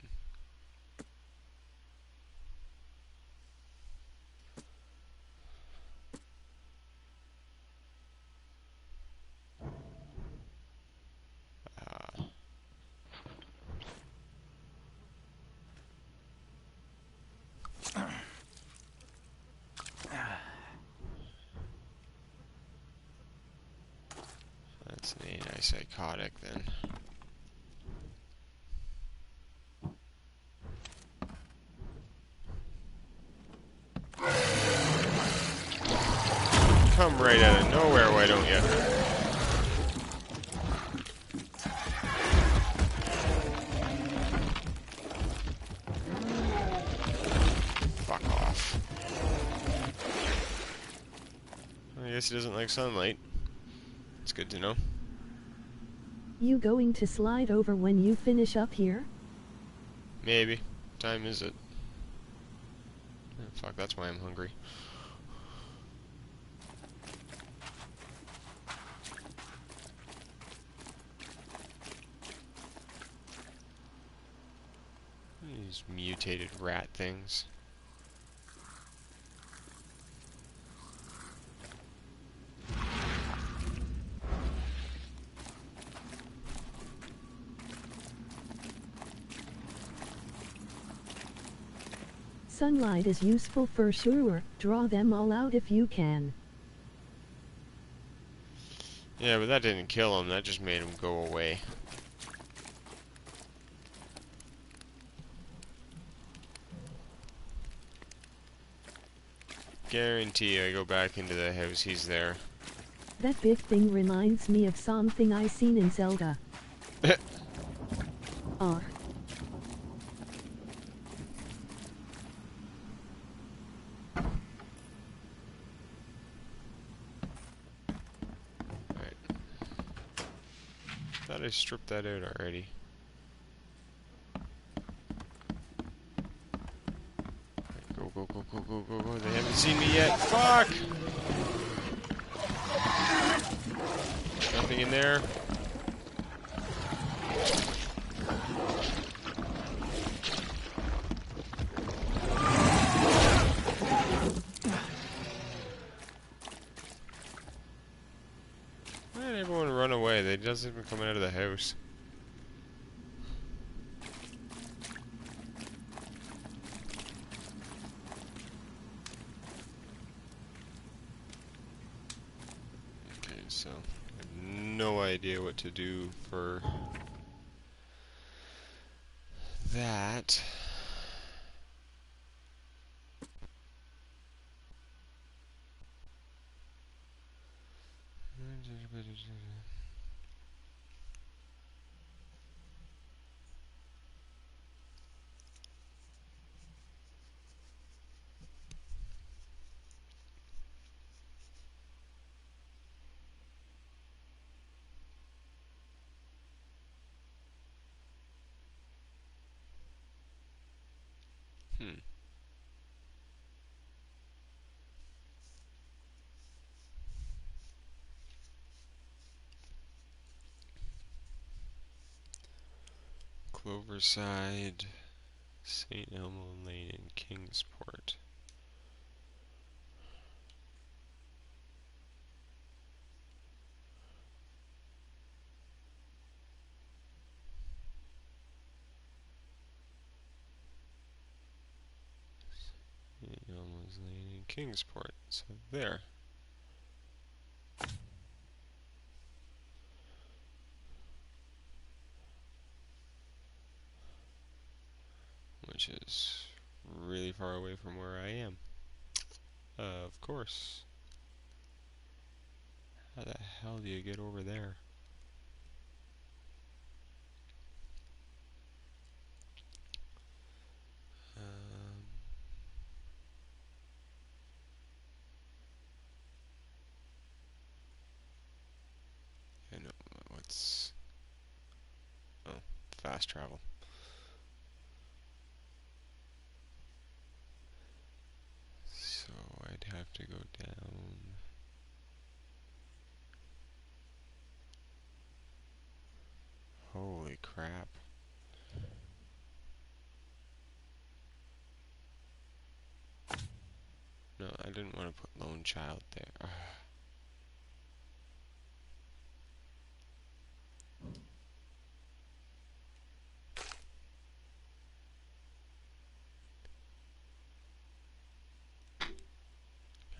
That's an antipsychotic then. Come right out of nowhere, why don't you? Fuck off. I guess he doesn't like sunlight. It's good to know. You going to slide over when you finish up here? Maybe. What time is it? Oh, fuck, that's why I'm hungry. These mutated rat things. Sunlight is useful for sure. Draw them all out if you can. Yeah, but that didn't kill him, that just made him go away. Guarantee I go back into the house, he's there. That big thing reminds me of something I seen in Zelda. Ah. Alright. Thought I stripped that out already. Go, go, go, go, go, go, go. They haven't seen me yet. Fuck! Nothing in there. Why did everyone run away? They just even coming out of the house. Okay, so I have no idea what to do for that. Cloverside, St. Elmo Lane in Kingsport. St. Elmo's Lane in Kingsport. So there. Which is really far away from where I am. Of course. How the hell do you get over there? I know what's... Oh, fast travel. So I'd have to go down... Holy crap. No, I didn't want to put Lone Child there.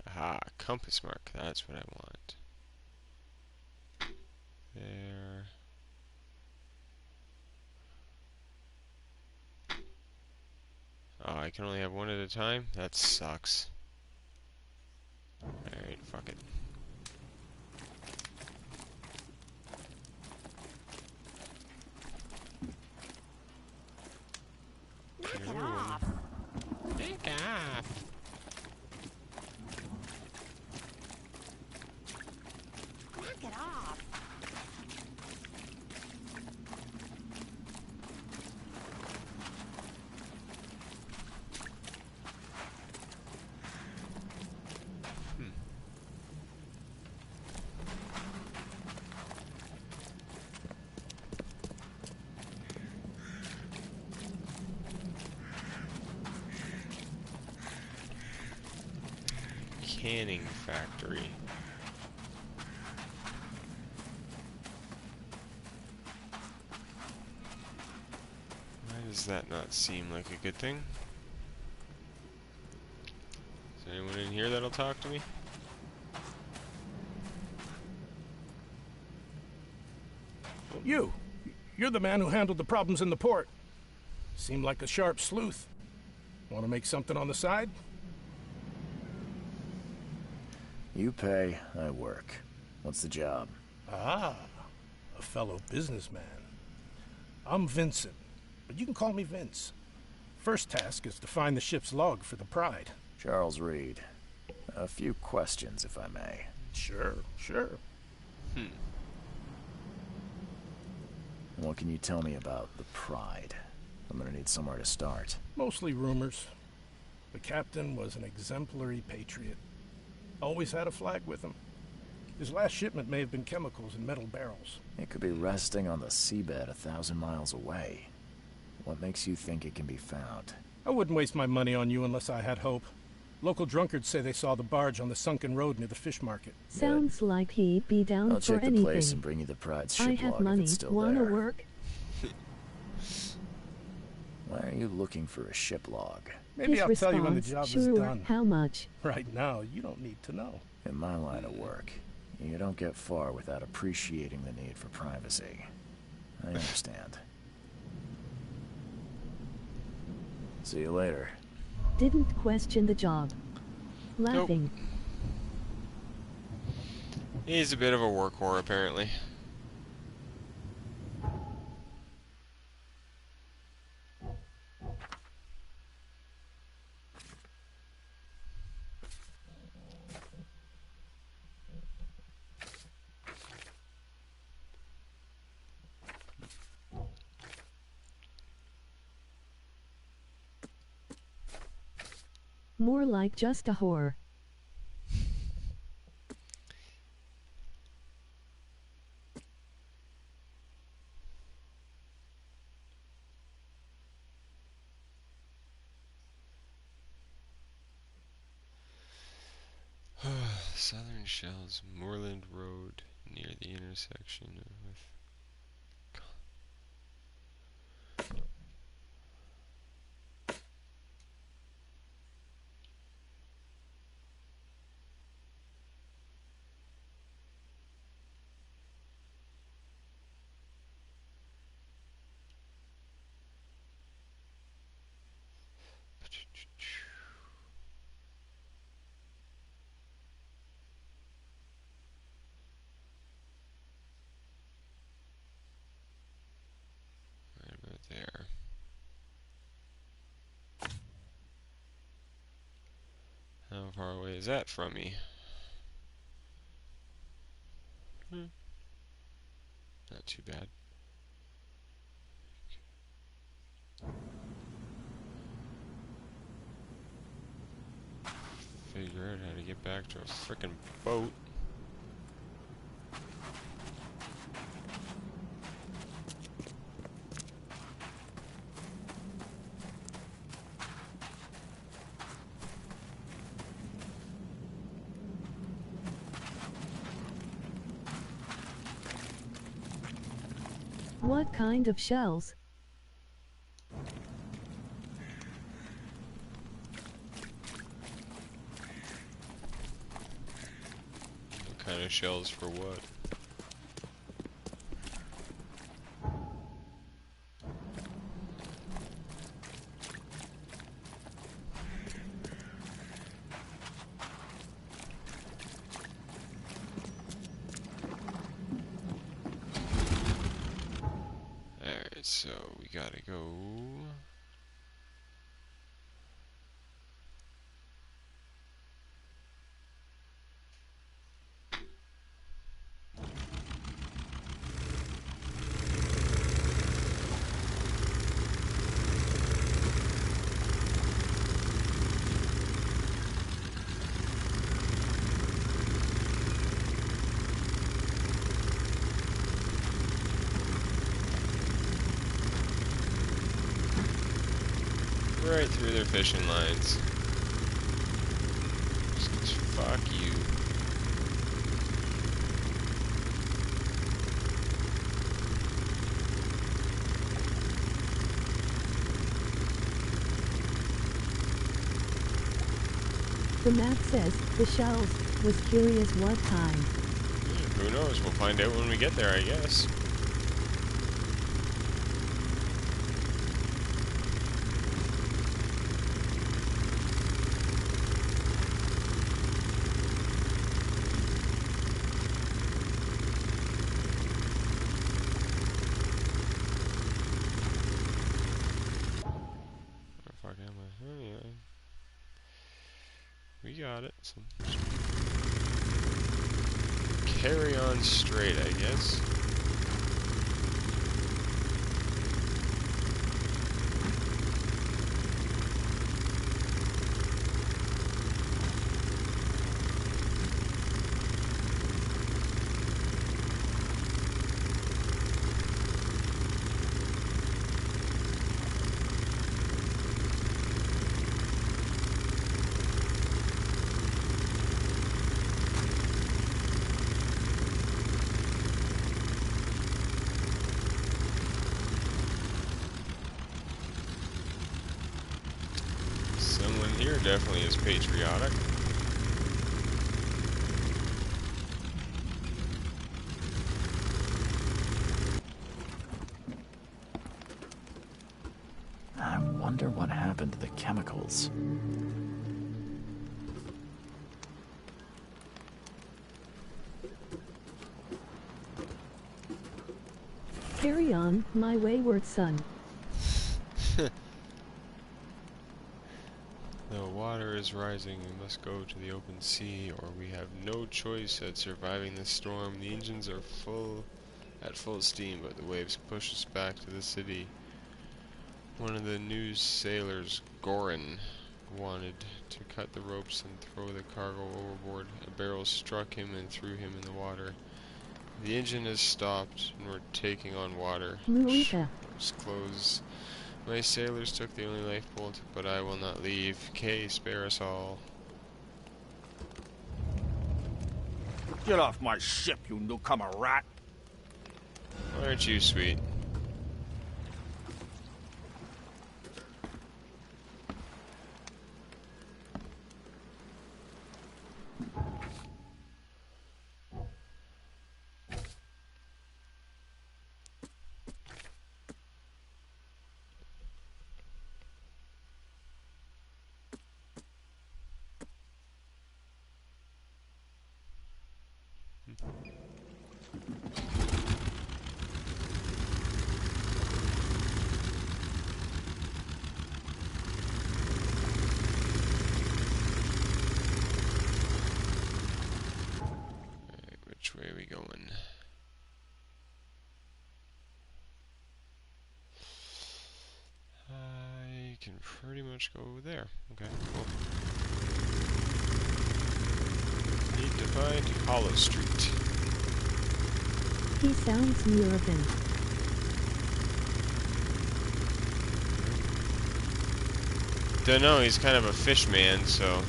Aha, compass mark. That's what I want. There. Oh, I can only have one at a time? That sucks. Alright, fuck it. Knock it off. Knock off. Knock it off. Canning factory. Why does that not seem like a good thing? Is there anyone in here that'll talk to me? You're the man who handled the problems in the port. Seemed like a sharp sleuth. Want to make something on the side? You pay, I work. What's the job? Ah, a fellow businessman. I'm Vincent, but you can call me Vince. First task is to find the ship's log for the Pride. Charles Reed. A few questions, if I may. Sure. What can you tell me about the Pride? I'm gonna need somewhere to start. Mostly rumors. The captain was an exemplary patriot. Always had a flag with him. His last shipment may have been chemicals in metal barrels. It could be resting on the seabed 1,000 miles away. What makes you think it can be found? I wouldn't waste my money on you unless I had hope. Local drunkards say they saw the barge on the sunken road near the fish market. Sounds like he'd be down I'll for check anything. the place and bring you the Pride's ship I have log money. if it's still Wanna there. work? Why are you looking for a ship log? Maybe His I'll tell you when the response, job is sure, done. how much? Right now, you don't need to know. In my line of work, you don't get far without appreciating the need for privacy. I understand. See you later. Didn't question the job. Laughing. He's a bit of a work whore, apparently. More like just a whore. Southern Shells, Moorland Road, near the intersection with... How far away is that from me? Not too bad. Figure out how to get back to a frickin' boat. What kind of shells? What kind of shells for what? Alright, so we gotta go. Right through their fishing lines. Just 'cause fuck you. The map says the shells. Was curious what kind. Who knows? We'll find out when we get there, I guess. We got it. So carry on straight, I guess. Someone here definitely is patriotic. I wonder what happened to the chemicals. Carry on, my wayward son. The water is rising. We must go to the open sea, or we have no choice at surviving this storm. The engines are at full steam, but the waves push us back to the city. One of the new sailors, Gorin, wanted to cut the ropes and throw the cargo overboard. A barrel struck him and threw him in the water. The engine has stopped, and we're taking on water. Mulita. Ships close. My sailors took the only lifeboat, but I will not leave. Kay, spare us all. Get off my ship, you newcomer rat! Aren't you sweet? can pretty much go there. Okay, cool. Need to find Hollow Street. He sounds American. Don't know, he's kind of a fish man, so...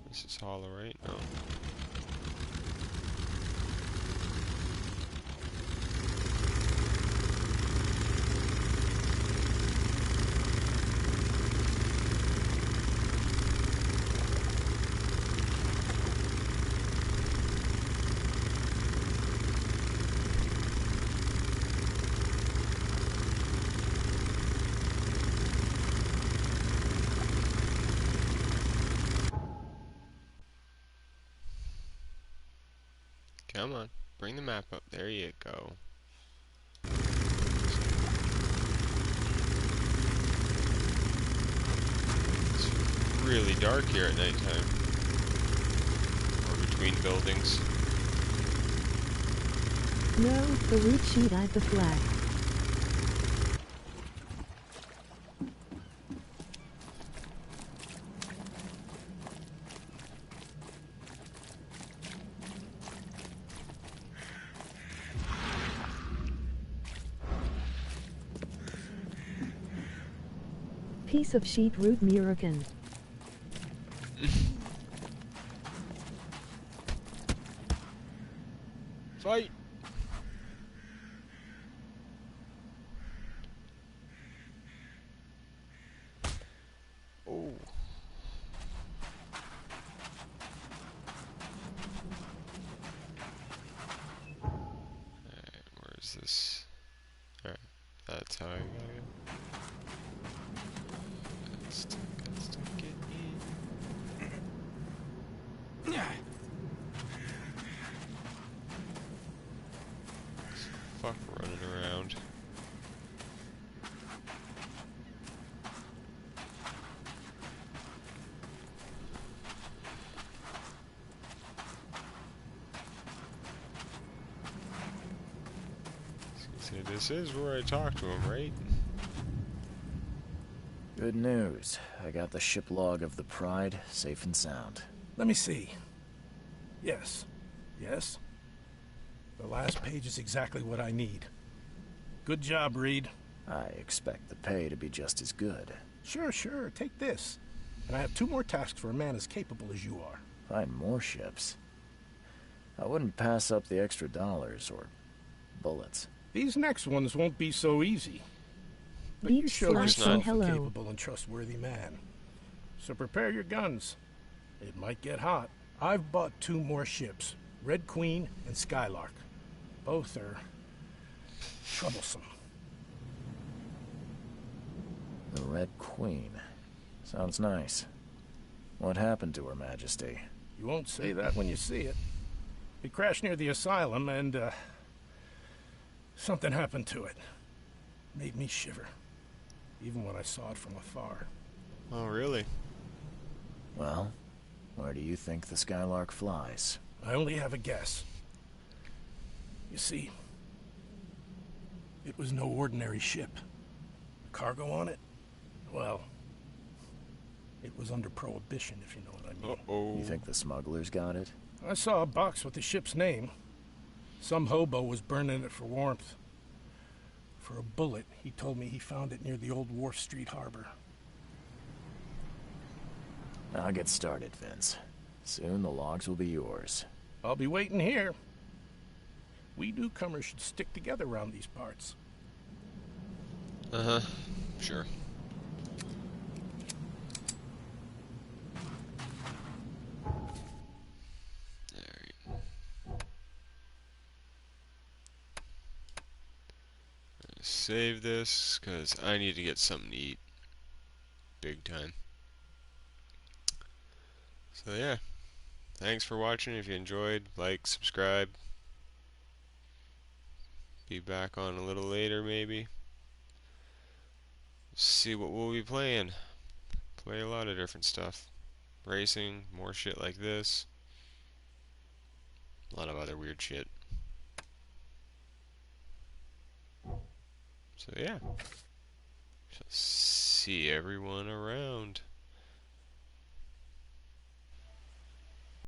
This is hollow, right? No. Come on, bring the map up. There you go. It's really dark here at nighttime. Or between buildings. No, the root sheet at the flag. Piece of sheet root American. Fight! Oh. Alright, where is this? Alright, that's how I gotta go. Got to get in. Fuck running around. So this is where I talk to him, right? Good news. I got the ship log of the Pride, safe and sound. Let me see. Yes. Yes. The last page is exactly what I need. Good job, Reed. I expect the pay to be just as good. Sure, sure. Take this. And I have 2 more tasks for a man as capable as you are. Find more ships. I wouldn't pass up the extra dollars or bullets. These next ones won't be so easy. But Beach you showed slash yourself a hello. capable and trustworthy man. So prepare your guns. It might get hot. I've bought 2 more ships, Red Queen and Skylark. Both are troublesome. The Red Queen. Sounds nice. What happened to Her Majesty? You won't say that when you see it. It crashed near the asylum and, something happened to it. Made me shiver. Even when I saw it from afar. Oh, really? Well, where do you think the Skylark flies? I only have a guess. You see, it was no ordinary ship. The cargo on it, well, it was under prohibition, if you know what I mean. Uh-oh. You think the smugglers got it? I saw a box with the ship's name. Some hobo was burning it for warmth. For a bullet, he told me he found it near the old Wharf Street harbor. I'll get started, Vince. Soon the logs will be yours. I'll be waiting here. We newcomers should stick together around these parts. Uh-huh. Sure. Save this, because I need to get something to eat. Big time. So yeah. Thanks for watching. If you enjoyed, like, subscribe. Be back on a little later, maybe. See what we'll be playing. Play a lot of different stuff. racing, more shit like this. A lot of other weird shit. So yeah, shall see everyone around.